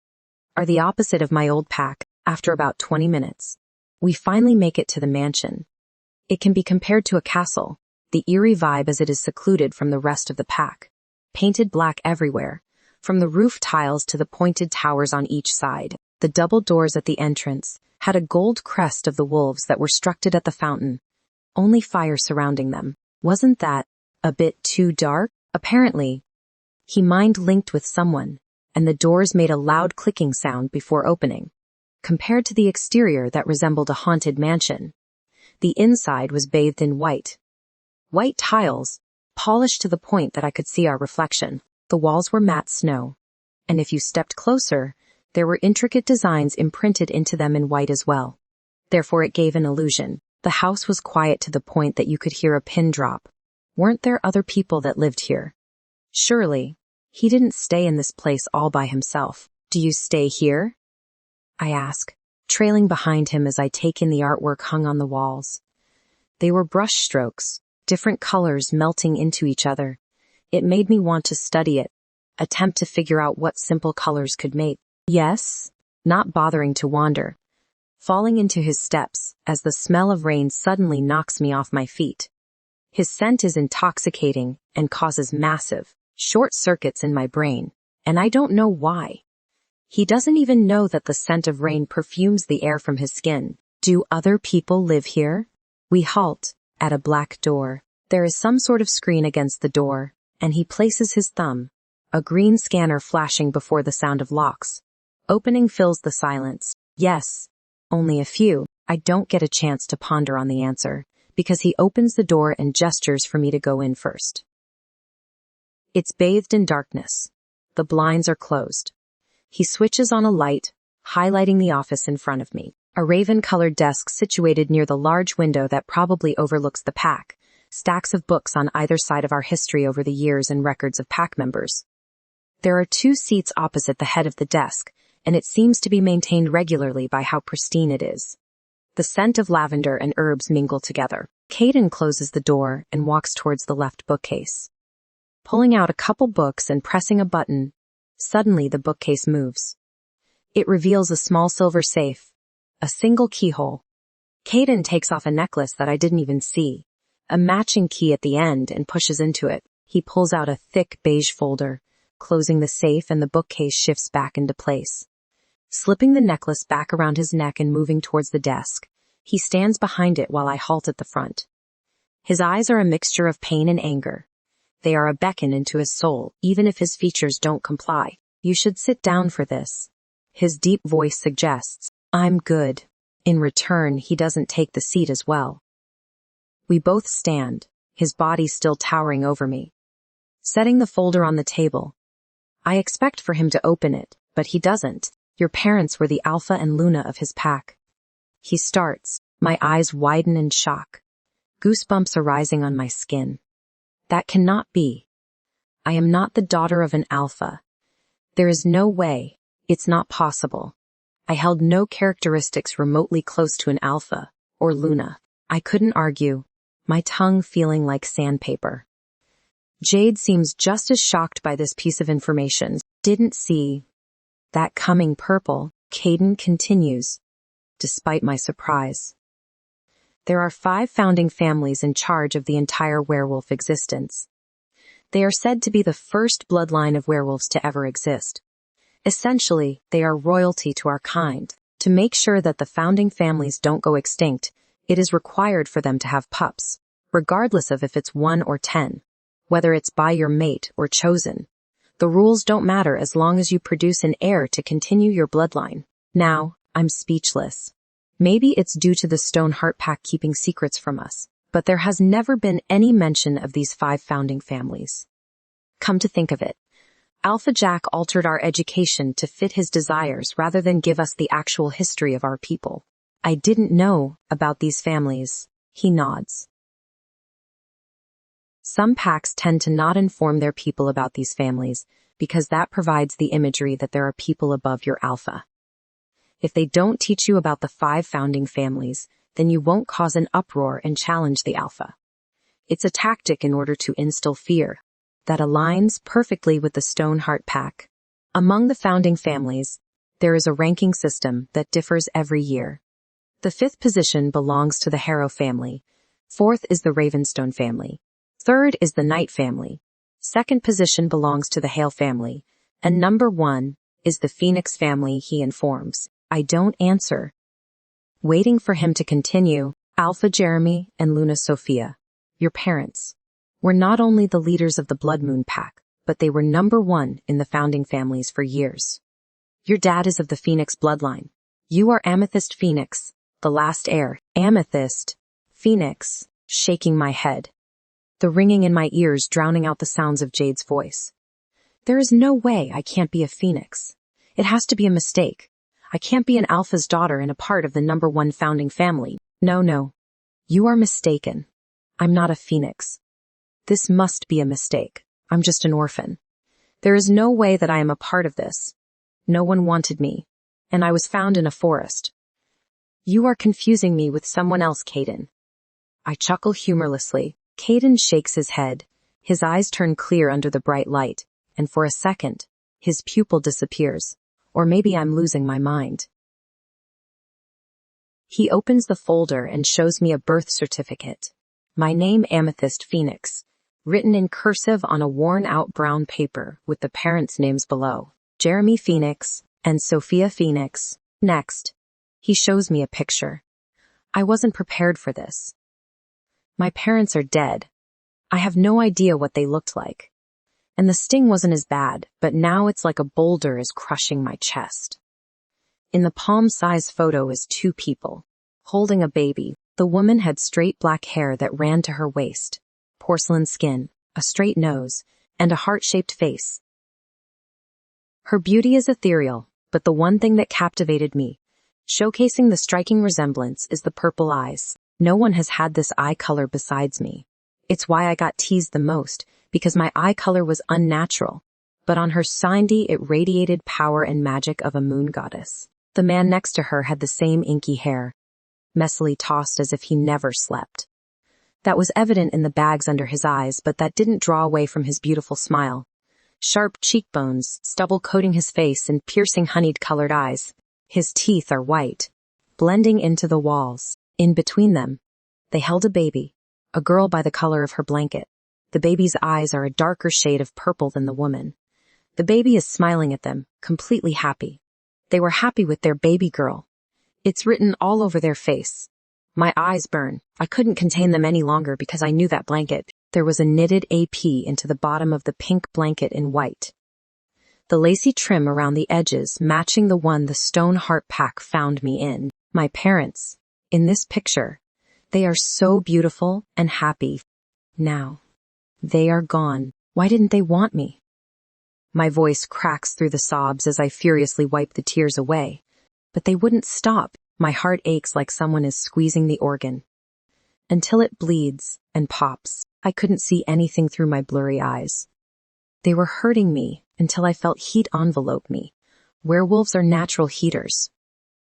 are the opposite of my old pack. After about 20 minutes, we finally make it to the mansion. It can be compared to a castle, the eerie vibe as it is secluded from the rest of the pack. Painted black everywhere, from the roof tiles to the pointed towers on each side. The double doors at the entrance had a gold crest of the wolves that were struck at the fountain. Only fire surrounding them. Wasn't that a bit too dark? Apparently, he mind-linked with someone, and the doors made a loud clicking sound before opening. Compared to the exterior that resembled a haunted mansion, the inside was bathed in white. White tiles, polished to the point that I could see our reflection. The walls were matte snow, and if you stepped closer, there were intricate designs imprinted into them in white as well. Therefore it gave an illusion. The house was quiet to the point that you could hear a pin drop. Weren't there other people that lived here? Surely, he didn't stay in this place all by himself. Do you stay here? I ask, trailing behind him as I take in the artwork hung on the walls. They were brush strokes, different colors melting into each other. It made me want to study it, attempt to figure out what simple colors could make. Yes, not bothering to wander, falling into his steps as the smell of rain suddenly knocks me off my feet. His scent is intoxicating and causes massive, short circuits in my brain, and I don't know why. He doesn't even know that the scent of rain perfumes the air from his skin. Do other people live here? We halt at a black door. There is some sort of screen against the door, and he places his thumb, a green scanner flashing before the sound of locks. Opening fills the silence. Yes, only a few. I don't get a chance to ponder on the answer, because he opens the door and gestures for me to go in first. It's bathed in darkness. The blinds are closed. He switches on a light, highlighting the office in front of me. A raven-colored desk situated near the large window that probably overlooks the pack. Stacks of books on either side of our history over the years and records of pack members. There are 2 seats opposite the head of the desk, and it seems to be maintained regularly by how pristine it is. The scent of lavender and herbs mingle together. Caden closes the door and walks towards the left bookcase. Pulling out a couple books and pressing a button, suddenly the bookcase moves. It reveals a small silver safe, a single keyhole. Caden takes off a necklace that I didn't even see, a matching key at the end, and pushes into it. He pulls out a thick beige folder, closing the safe, and the bookcase shifts back into place. Slipping the necklace back around his neck and moving towards the desk, he stands behind it while I halt at the front. His eyes are a mixture of pain and anger. They are a beckon into his soul, even if his features don't comply. You should sit down for this. His deep voice suggests. I'm good. In return, he doesn't take the seat as well. We both stand, his body still towering over me. Setting the folder on the table. I expect for him to open it, but he doesn't. Your parents were the Alpha and Luna of his pack. He starts. My eyes widen in shock. Goosebumps are rising on my skin. That cannot be. I am not the daughter of an Alpha. There is no way. It's not possible. I held no characteristics remotely close to an Alpha or Luna. I couldn't argue, my tongue feeling like sandpaper. Jade seems just as shocked by this piece of information. Didn't see that coming. Purple. Caden continues. despite my surprise. There are 5 founding families in charge of the entire werewolf existence. They are said to be the first bloodline of werewolves to ever exist. Essentially, they are royalty to our kind. To make sure that the founding families don't go extinct, it is required for them to have pups, regardless of if it's 1 or 10, whether it's by your mate or chosen. The rules don't matter as long as you produce an heir to continue your bloodline. Now, I'm speechless. Maybe it's due to the Stone Heart Pack keeping secrets from us, but there has never been any mention of these 5 founding families. Come to think of it, Alpha Jack altered our education to fit his desires rather than give us the actual history of our people. I didn't know about these families. He nods. Some packs tend to not inform their people about these families because that provides the imagery that there are people above your alpha. If they don't teach you about the 5 founding families, then you won't cause an uproar and challenge the alpha. It's a tactic in order to instill fear that aligns perfectly with the Stone Heart Pack. Among the founding families, there is a ranking system that differs every year. The 5th position belongs to the Harrow family. 4th is the Ravenstone family. 3rd is the Knight family. 2nd position belongs to the Hale family. And number 1 is the Phoenix family, he informs. I don't answer. Waiting for him to continue, Alpha Jeremy and Luna Sophia, your parents, were not only the leaders of the Blood Moon Pack, but they were number 1 in the founding families for years. Your dad is of the Phoenix bloodline. You are Amethyst Phoenix, the last heir. Amethyst Phoenix, shaking my head. The ringing in my ears drowning out the sounds of Jade's voice. There is no way I can't be a Phoenix. It has to be a mistake. I can't be an Alpha's daughter and a part of the number 1 founding family. No. You are mistaken. I'm not a Phoenix. This must be a mistake. I'm just an orphan. There is no way that I am a part of this. No one wanted me, and I was found in a forest. You are confusing me with someone else, Caden. I chuckle humorlessly. Caden shakes his head. His eyes turn clear under the bright light, and for a second, his pupil disappears. Or maybe I'm losing my mind. He opens the folder and shows me a birth certificate. My name Amethyst Phoenix, written in cursive on a worn-out brown paper with the parents' names below. Jeremy Phoenix and Sophia Phoenix. Next, he shows me a picture. I wasn't prepared for this. My parents are dead. I have no idea what they looked like. And the sting wasn't as bad, but now it's like a boulder is crushing my chest. In the palm-size photo is 2 people, holding a baby. The woman had straight black hair that ran to her waist, porcelain skin, a straight nose, and a heart-shaped face. Her beauty is ethereal, but the one thing that captivated me, showcasing the striking resemblance, is the purple eyes. No one has had this eye color besides me. It's why I got teased the most, because my eye color was unnatural, but on her Cindy it radiated power and magic of a moon goddess. The man next to her had the same inky hair, messily tossed as if he never slept. That was evident in the bags under his eyes, but that didn't draw away from his beautiful smile. Sharp cheekbones, stubble coating his face, and piercing honeyed-colored eyes. His teeth are white, blending into the walls. In between them, they held a baby, a girl by the color of her blanket. The baby's eyes are a darker shade of purple than the woman. The baby is smiling at them, completely happy. They were happy with their baby girl. It's written all over their face. My eyes burn. I couldn't contain them any longer because I knew that blanket. There was a knitted AP into the bottom of the pink blanket in white. The lacy trim around the edges matching the one the Stone Heart Pack found me in. My parents, in this picture, they are so beautiful and happy. Now, they are gone. Why didn't they want me? My voice cracks through the sobs as I furiously wipe the tears away. But they wouldn't stop. My heart aches like someone is squeezing the organ. Until it bleeds and pops. I couldn't see anything through my blurry eyes. They were hurting me until I felt heat envelope me. Werewolves are natural heaters.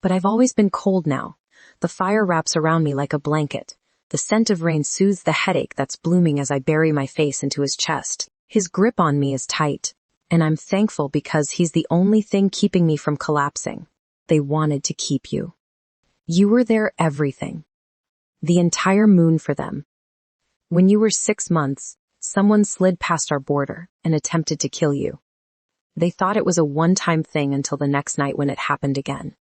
But I've always been cold now. The fire wraps around me like a blanket. The scent of rain soothes the headache that's blooming as I bury my face into his chest. His grip on me is tight, and I'm thankful because he's the only thing keeping me from collapsing. They wanted to keep you. You were their everything. The entire moon for them. When you were 6 months, someone slid past our border and attempted to kill you. They thought it was a one-time thing until the next night when it happened again.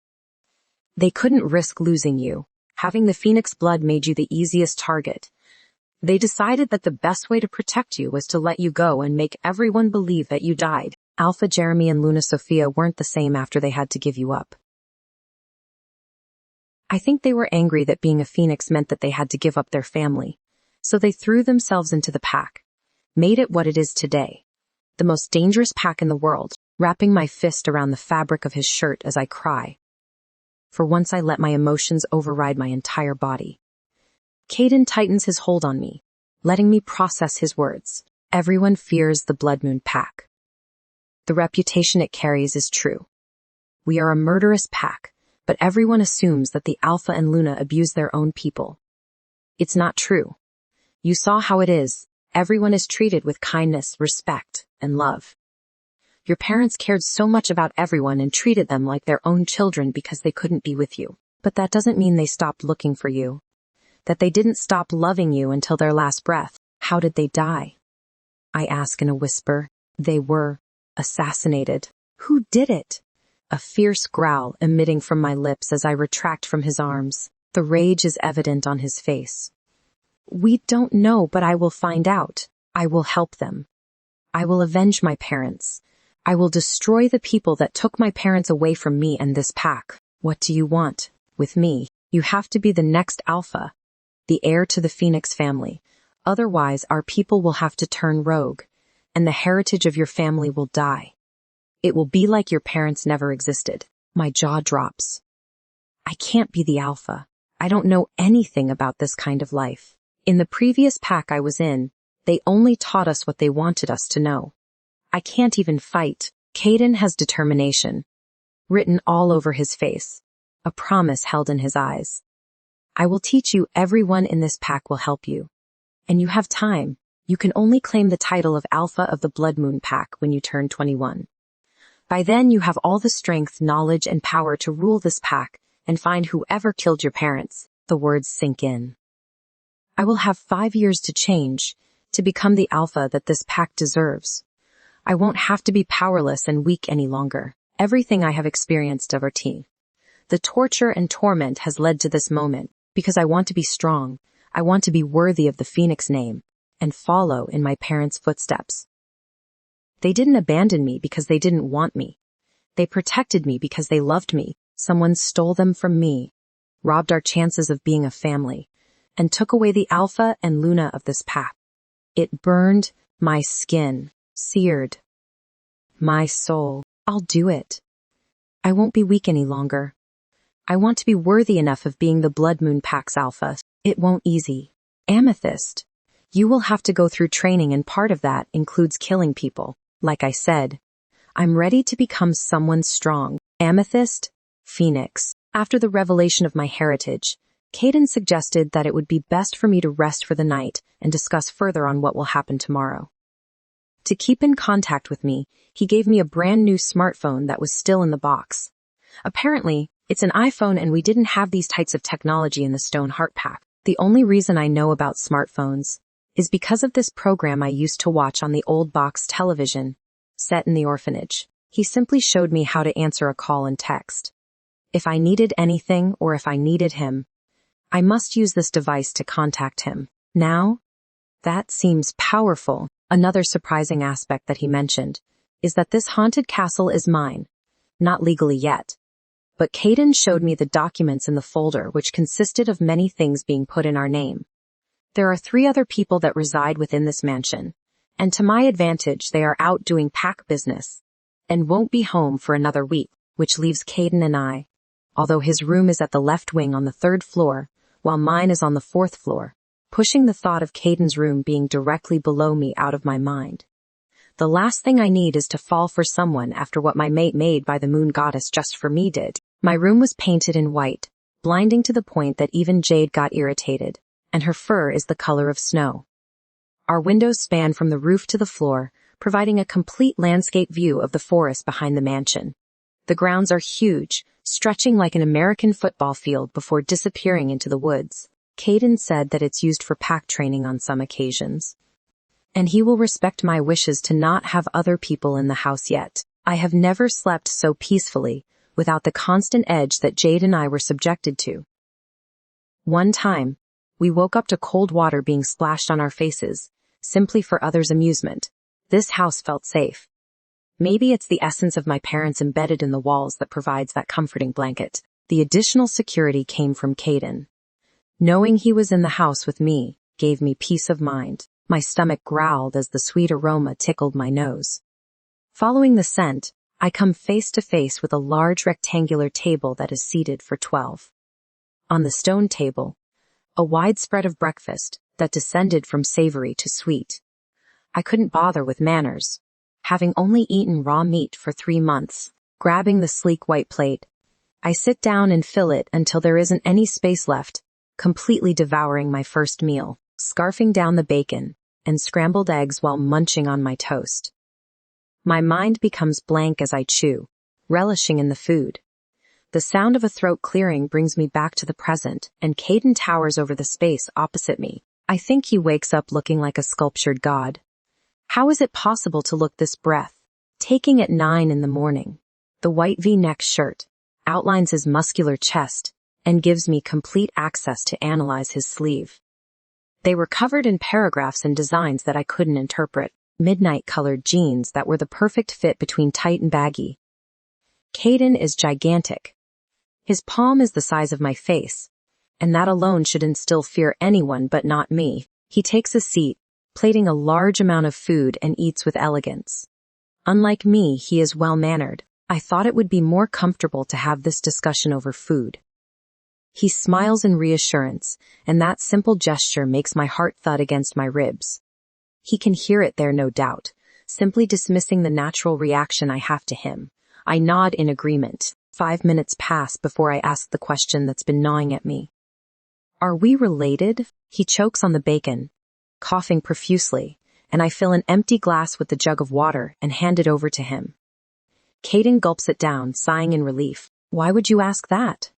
They couldn't risk losing you. Having the phoenix blood made you the easiest target. They decided that the best way to protect you was to let you go and make everyone believe that you died. Alpha Jeremy and Luna Sophia weren't the same after they had to give you up. I think they were angry that being a phoenix meant that they had to give up their family. So they threw themselves into the pack. Made it what it is today. The most dangerous pack in the world, wrapping my fist around the fabric of his shirt as I cry. For once I let my emotions override my entire body. Caden tightens his hold on me, letting me process his words. Everyone fears the Blood Moon pack. The reputation it carries is true. We are a murderous pack, but everyone assumes that the Alpha and Luna abuse their own people. It's not true. You saw how it is. Everyone is treated with kindness, respect, and love. Your parents cared so much about everyone and treated them like their own children because they couldn't be with you. But that doesn't mean they stopped looking for you. That they didn't stop loving you until their last breath. How did they die? I ask in a whisper. They were assassinated. Who did it? A fierce growl emitting from my lips as I retract from his arms. The rage is evident on his face. We don't know, but I will find out. I will help them. I will avenge my parents. I will destroy the people that took my parents away from me and this pack. What do you want? With me, you have to be the next Alpha, the heir to the Phoenix family. Otherwise, our people will have to turn rogue, and the heritage of your family will die. It will be like your parents never existed. My jaw drops. I can't be the Alpha. I don't know anything about this kind of life. In the previous pack I was in, they only taught us what they wanted us to know. I can't even fight. Caden has determination, written all over his face, a promise held in his eyes. I will teach you. Everyone in this pack will help you. And you have time. You can only claim the title of Alpha of the Blood Moon pack when you turn 21. By then you have all the strength, knowledge, and power to rule this pack and find whoever killed your parents. The words sink in. I will have 5 years to change, to become the Alpha that this pack deserves. I won't have to be powerless and weak any longer. Everything I have experienced of our team. The torture and torment has led to this moment, because I want to be strong. I want to be worthy of the Phoenix name, and follow in my parents' footsteps. They didn't abandon me because they didn't want me. They protected me because they loved me. Someone stole them from me, robbed our chances of being a family, and took away the Alpha and Luna of this pack. It burned my skin. Seared my soul. I'll do it. I won't be weak any longer. I want to be worthy enough of being the Blood Moon Pack's Alpha. It won't easy. Amethyst. You will have to go through training, and part of that includes killing people. Like I said, I'm ready to become someone strong. Amethyst, Phoenix. After the revelation of my heritage, Caden suggested that it would be best for me to rest for the night and discuss further on what will happen tomorrow. To keep in contact with me, he gave me a brand new smartphone that was still in the box. Apparently, it's an iPhone and we didn't have these types of technology in the Stone Heart Pack. The only reason I know about smartphones is because of this program I used to watch on the old box television, set in the orphanage. He simply showed me how to answer a call and text. If I needed anything or if I needed him, I must use this device to contact him. Now, that seems powerful. Another surprising aspect that he mentioned is that this haunted castle is mine. Not legally yet. But Caden showed me the documents in the folder, which consisted of many things being put in our name. There are 3 other people that reside within this mansion, and to my advantage they are out doing pack business, and won't be home for another week, which leaves Caden and I, although his room is at the left wing on the 3rd floor, while mine is on the 4th floor. Pushing the thought of Caden's room being directly below me out of my mind. The last thing I need is to fall for someone after what my mate made by the moon goddess just for me did. My room was painted in white, blinding to the point that even Jade got irritated, and her fur is the color of snow. Our windows span from the roof to the floor, providing a complete landscape view of the forest behind the mansion. The grounds are huge, stretching like an American football field before disappearing into the woods. Caden said that it's used for pack training on some occasions. And he will respect my wishes to not have other people in the house yet. I have never slept so peacefully, without the constant edge that Jade and I were subjected to. One time, we woke up to cold water being splashed on our faces, simply for others' amusement. This house felt safe. Maybe it's the essence of my parents embedded in the walls that provides that comforting blanket. The additional security came from Caden. Knowing he was in the house with me gave me peace of mind. My stomach growled as the sweet aroma tickled my nose. Following the scent, I come face to face with a large rectangular table that is seated for 12. On the stone table, a wide spread of breakfast that descended from savory to sweet. I couldn't bother with manners, having only eaten raw meat for 3 months. Grabbing the sleek white plate, I sit down and fill it until there isn't any space left, completely devouring my first meal, scarfing down the bacon and scrambled eggs while munching on my toast. My mind becomes blank as I chew, relishing in the food. The sound of a throat clearing brings me back to the present, and Caden towers over the space opposite me. I think he wakes up looking like a sculptured god. How is it possible to look this breathtaking at 9 in the morning? The white V-neck shirt outlines his muscular chest and gives me complete access to analyze his sleeve. They were covered in paragraphs and designs that I couldn't interpret. Midnight-colored jeans that were the perfect fit between tight and baggy. Caden is gigantic. His palm is the size of my face, and that alone should instill fear anyone but not me. He takes a seat, plating a large amount of food and eats with elegance. Unlike me, he is well-mannered. I thought it would be more comfortable to have this discussion over food. He smiles in reassurance, and that simple gesture makes my heart thud against my ribs. He can hear it there, no doubt, simply dismissing the natural reaction I have to him. I nod in agreement. 5 minutes pass before I ask the question that's been gnawing at me. Are we related? He chokes on the bacon, coughing profusely, and I fill an empty glass with the jug of water and hand it over to him. Caden gulps it down, sighing in relief. Why would you ask that?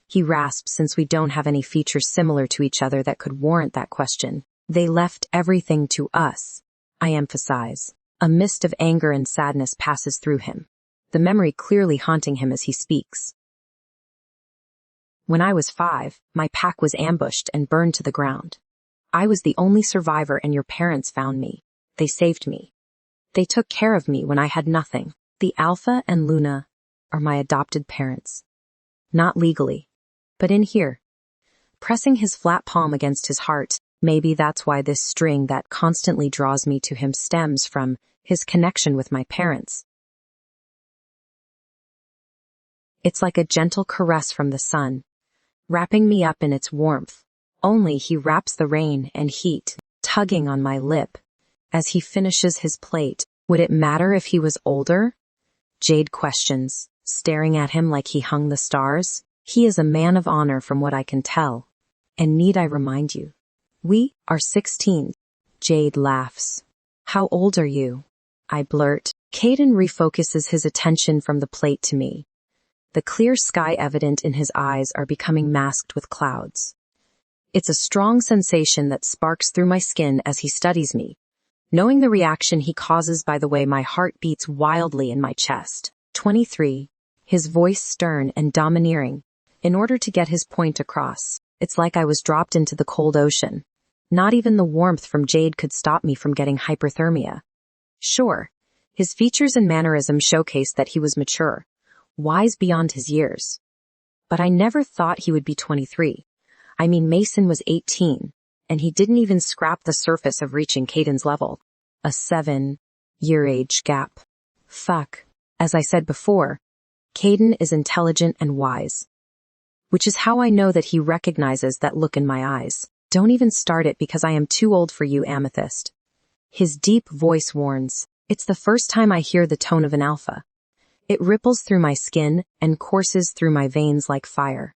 He rasps, since we don't have any features similar to each other that could warrant that question. They left everything to us, I emphasize. A mist of anger and sadness passes through him, the memory clearly haunting him as he speaks. When I was 5, my pack was ambushed and burned to the ground. I was the only survivor and your parents found me. They saved me. They took care of me when I had nothing. The Alpha and Luna are my adopted parents. Not legally, but in here. Pressing his flat palm against his heart, maybe that's why this string that constantly draws me to him stems from his connection with my parents. It's like a gentle caress from the sun, wrapping me up in its warmth. Only he wraps the rain and heat, tugging on my lip. As he finishes his plate, would it matter if he was older? Jade questions, staring at him like he hung the stars. He is a man of honor from what I can tell. And need I remind you? We are 16. Jade laughs. How old are you? I blurt. Caden refocuses his attention from the plate to me. The clear sky evident in his eyes are becoming masked with clouds. It's a strong sensation that sparks through my skin as he studies me, knowing the reaction he causes by the way my heart beats wildly in my chest. 23. His voice stern and domineering, in order to get his point across. It's like I was dropped into the cold ocean. Not even the warmth from Jade could stop me from getting hyperthermia. Sure, his features and mannerisms showcase that he was mature, wise beyond his years. But I never thought he would be 23. I mean, Mason was 18, and he didn't even scrap the surface of reaching Caden's level. A 7-year age gap. Fuck. As I said before, Caden is intelligent and wise. Which is how I know that he recognizes that look in my eyes. Don't even start it because I am too old for you, Amethyst. His deep voice warns. It's the first time I hear the tone of an alpha. It ripples through my skin and courses through my veins like fire,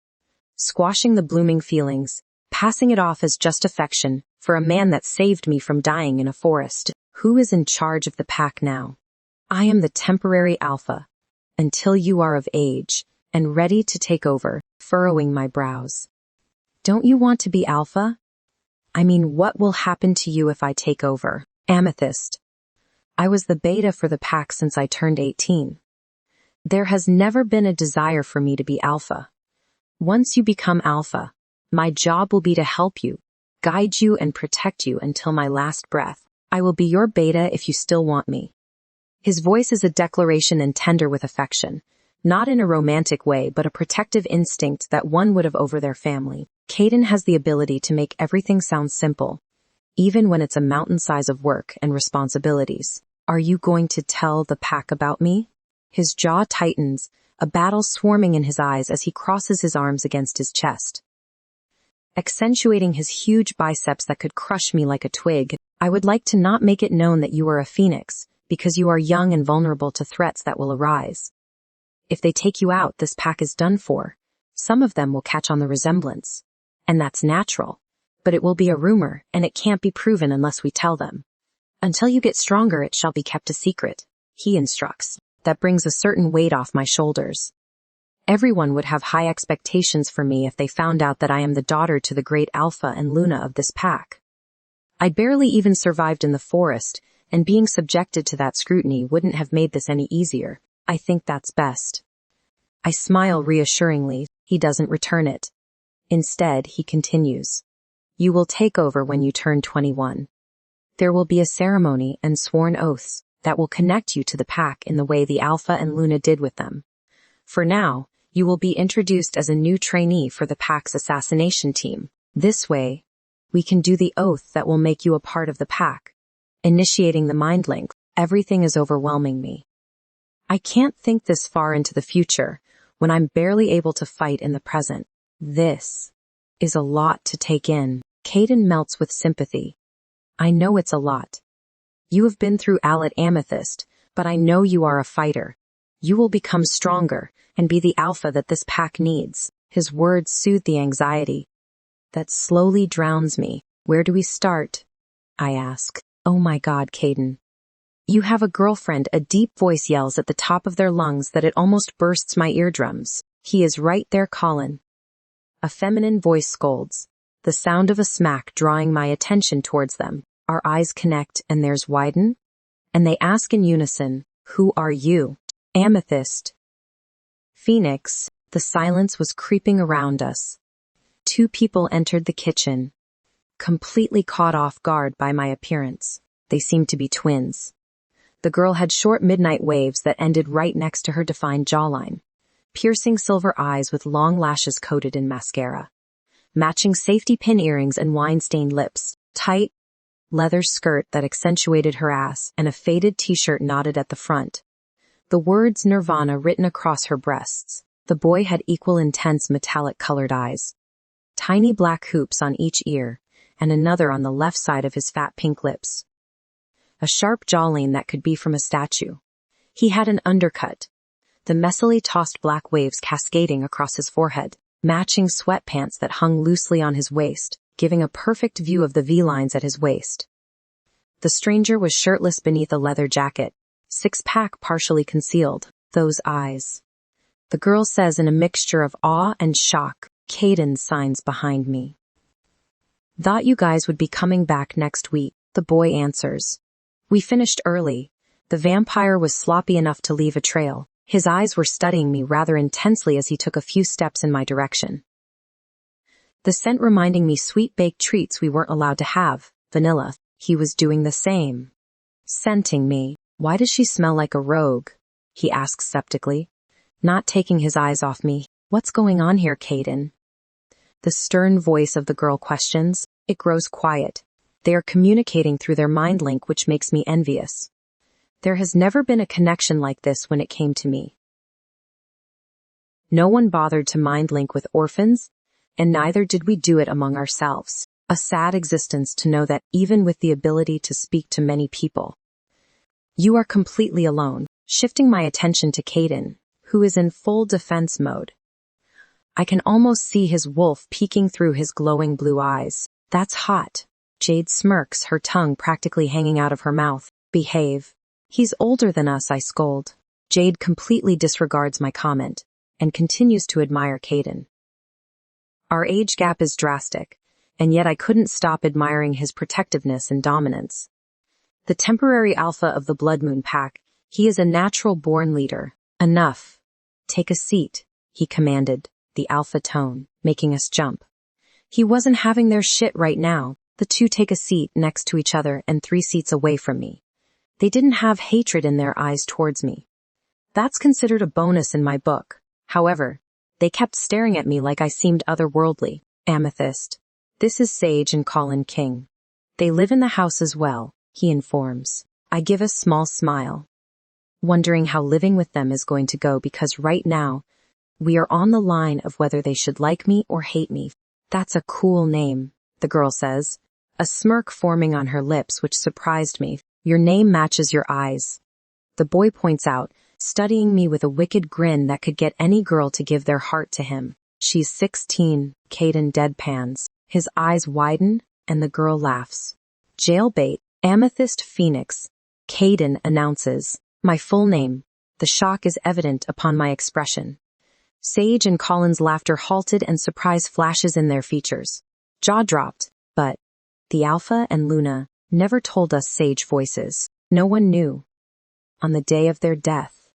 squashing the blooming feelings, passing it off as just affection for a man that saved me from dying in a forest. Who is in charge of the pack now? I am the temporary alpha, until you are of age and ready to take over, furrowing my brows. Don't you want to be alpha? I mean, what will happen to you if I take over? Amethyst. I was the beta for the pack since I turned 18. There has never been a desire for me to be alpha. Once you become alpha, my job will be to help you, guide you and protect you until my last breath. I will be your beta if you still want me. His voice is a declaration and tender with affection, not in a romantic way but a protective instinct that one would have over their family. Caden has the ability to make everything sound simple, even when it's a mountain size of work and responsibilities. Are you going to tell the pack about me? His jaw tightens, a battle swarming in his eyes as he crosses his arms against his chest, accentuating his huge biceps that could crush me like a twig. I would like to not make it known that you are a phoenix, because you are young and vulnerable to threats that will arise. If they take you out, this pack is done for. Some of them will catch on the resemblance. And that's natural. But it will be a rumor, and it can't be proven unless we tell them. Until you get stronger, it shall be kept a secret, he instructs. That brings a certain weight off my shoulders. Everyone would have high expectations for me if they found out that I am the daughter to the great Alpha and Luna of this pack. I barely even survived in the forest, and being subjected to that scrutiny wouldn't have made this any easier. I think that's best. I smile reassuringly. He doesn't return it. Instead, he continues. You will take over when you turn 21. There will be a ceremony and sworn oaths that will connect you to the pack in the way the Alpha and Luna did with them. For now, you will be introduced as a new trainee for the pack's assassination team. This way, we can do the oath that will make you a part of the pack. Initiating the mind link, everything is overwhelming me. I can't think this far into the future when I'm barely able to fight in the present. This is a lot to take in. Caden melts with sympathy. I know it's a lot. You have been through Allet Amethyst, but I know you are a fighter. You will become stronger and be the alpha that this pack needs. His words soothe the anxiety that slowly drowns me. Where do we start? I ask. Oh my God, Caden. You have a girlfriend, a deep voice yells at the top of their lungs that it almost bursts my eardrums. He is right there, Colin. A feminine voice scolds, the sound of a smack drawing my attention towards them. Our eyes connect and theirs widen, and they ask in unison, who are you? Amethyst. Phoenix. The silence was creeping around us. Two people entered the kitchen, completely caught off guard by my appearance. They seemed to be twins. The girl had short midnight waves that ended right next to her defined jawline, piercing silver eyes with long lashes coated in mascara, matching safety pin earrings and wine-stained lips, tight leather skirt that accentuated her ass, and a faded t-shirt knotted at the front. The words Nirvana written across her breasts. The boy had equal intense metallic-colored eyes, tiny black hoops on each ear, and another on the left side of his fat pink lips. A sharp jawline that could be from a statue. He had an undercut, the messily tossed black waves cascading across his forehead, matching sweatpants that hung loosely on his waist, giving a perfect view of the V-lines at his waist. The stranger was shirtless beneath a leather jacket, six-pack partially concealed. Those eyes. The girl says in a mixture of awe and shock. Caden signs behind me. Thought you guys would be coming back next week, the boy answers. We finished early. The vampire was sloppy enough to leave a trail. His eyes were studying me rather intensely as he took a few steps in my direction. The scent reminding me sweet baked treats we weren't allowed to have, vanilla. He was doing the same. Scenting me. Why does she smell like a rogue? He asks skeptically, not taking his eyes off me. What's going on here, Caden? The stern voice of the girl questions. It grows quiet. They are communicating through their mind link, which makes me envious. There has never been a connection like this when it came to me. No one bothered to mind link with orphans, and neither did we do it among ourselves. A sad existence to know that even with the ability to speak to many people, you are completely alone. Shifting my attention to Caden, who is in full defense mode. I can almost see his wolf peeking through his glowing blue eyes. That's hot. Jade smirks, her tongue practically hanging out of her mouth. Behave. He's older than us, I scold. Jade completely disregards my comment, and continues to admire Caden. Our age gap is drastic, and yet I couldn't stop admiring his protectiveness and dominance. The temporary alpha of the Blood Moon pack, he is a natural-born leader. Enough. Take a seat, he commanded, the alpha tone, making us jump. He wasn't having their shit right now. The two take a seat next to each other and 3 seats away from me. They didn't have hatred in their eyes towards me. That's considered a bonus in my book. However, they kept staring at me like I seemed otherworldly. Amethyst. This is Sage and Colin King. They live in the house as well, he informs. I give a small smile, wondering how living with them is going to go because right now, we are on the line of whether they should like me or hate me. That's a cool name, the girl says, a smirk forming on her lips which surprised me. Your name matches your eyes. The boy points out, studying me with a wicked grin that could get any girl to give their heart to him. She's 16, Caden deadpans. His eyes widen, and the girl laughs. Jailbait, Amethyst Phoenix. Caden announces, my full name. The shock is evident upon my expression. Sage and Colin's laughter halted and surprise flashes in their features. Jaw dropped, but the Alpha and Luna never told us Sage voices. No one knew. On the day of their death,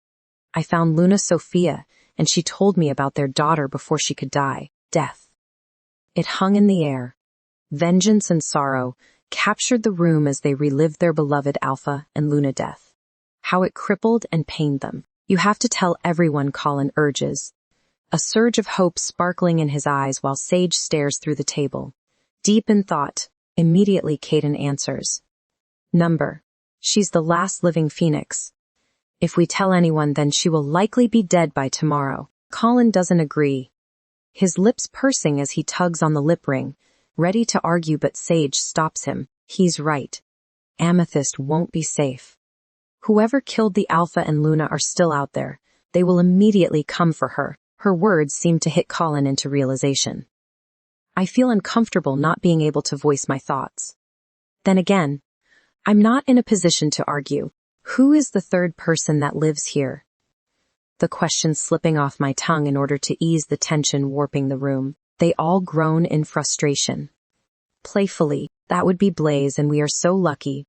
I found Luna Sophia, and she told me about their daughter before she could die. Death. It hung in the air. Vengeance and sorrow captured the room as they relived their beloved Alpha and Luna death. How it crippled and pained them. You have to tell everyone, Colin urges. A surge of hope sparkling in his eyes while Sage stares through the table. Deep in thought, immediately Caden answers. Number. She's the last living phoenix. If we tell anyone, then she will likely be dead by tomorrow. Colin doesn't agree. His lips pursing as he tugs on the lip ring, ready to argue, but Sage stops him. He's right. Amethyst won't be safe. Whoever killed the Alpha and Luna are still out there. They will immediately come for her. Her words seem to hit Colin into realization. I feel uncomfortable not being able to voice my thoughts. Then again, I'm not in a position to argue. Who is the third person that lives here? The question slipping off my tongue in order to ease the tension warping the room. They all groan in frustration. Playfully, that would be Blaze, and we are so lucky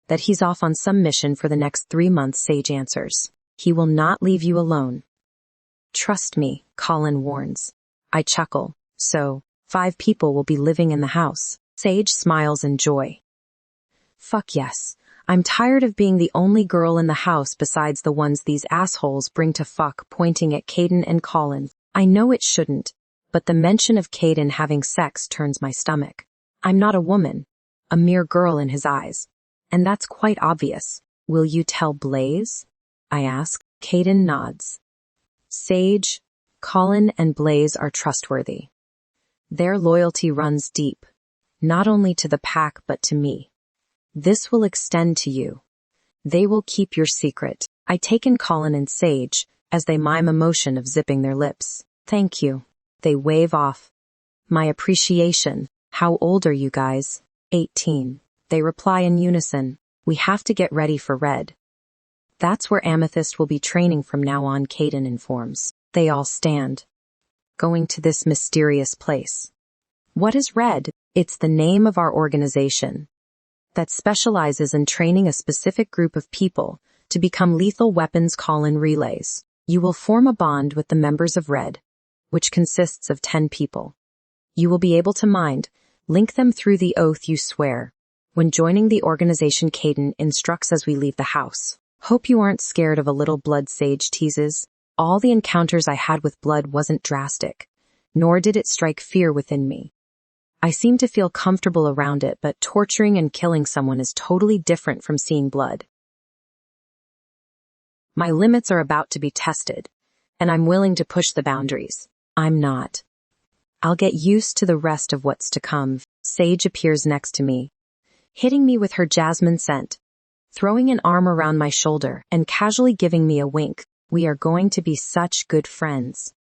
that he's off on some mission for the next 3 months, Sage answers. He will not leave you alone. Trust me, Colin warns. I chuckle. So, 5 people will be living in the house. Sage smiles in joy. Fuck yes. I'm tired of being the only girl in the house besides the ones these assholes bring to fuck, pointing at Caden and Colin. I know it shouldn't, but the mention of Caden having sex turns my stomach. I'm not a woman, a mere girl in his eyes. And that's quite obvious. Will you tell Blaze? I ask. Caden nods. Sage, Colin, and Blaze are trustworthy. Their loyalty runs deep, not only to the pack but to me. This will extend to you. They will keep your secret. I take in Colin and Sage, as they mime a motion of zipping their lips. Thank you. They wave off. My appreciation. How old are you guys? 18. They reply in unison. We have to get ready for Red. That's where Amethyst will be training from now on, Caden informs. They all stand. Going to this mysterious place. What is Red? It's the name of our organization that specializes in training a specific group of people to become lethal weapons call-in relays. You will form a bond with the members of Red, which consists of 10 people. You will be able to link them through the oath you swear. When joining the organization, Caden instructs as we leave the house. Hope you aren't scared of a little blood, Sage teases. All the encounters I had with blood wasn't drastic, nor did it strike fear within me. I seem to feel comfortable around it, but torturing and killing someone is totally different from seeing blood. My limits are about to be tested, and I'm willing to push the boundaries. I'm not. I'll get used to the rest of what's to come. Sage appears next to me, hitting me with her jasmine scent, throwing an arm around my shoulder and casually giving me a wink. We are going to be such good friends.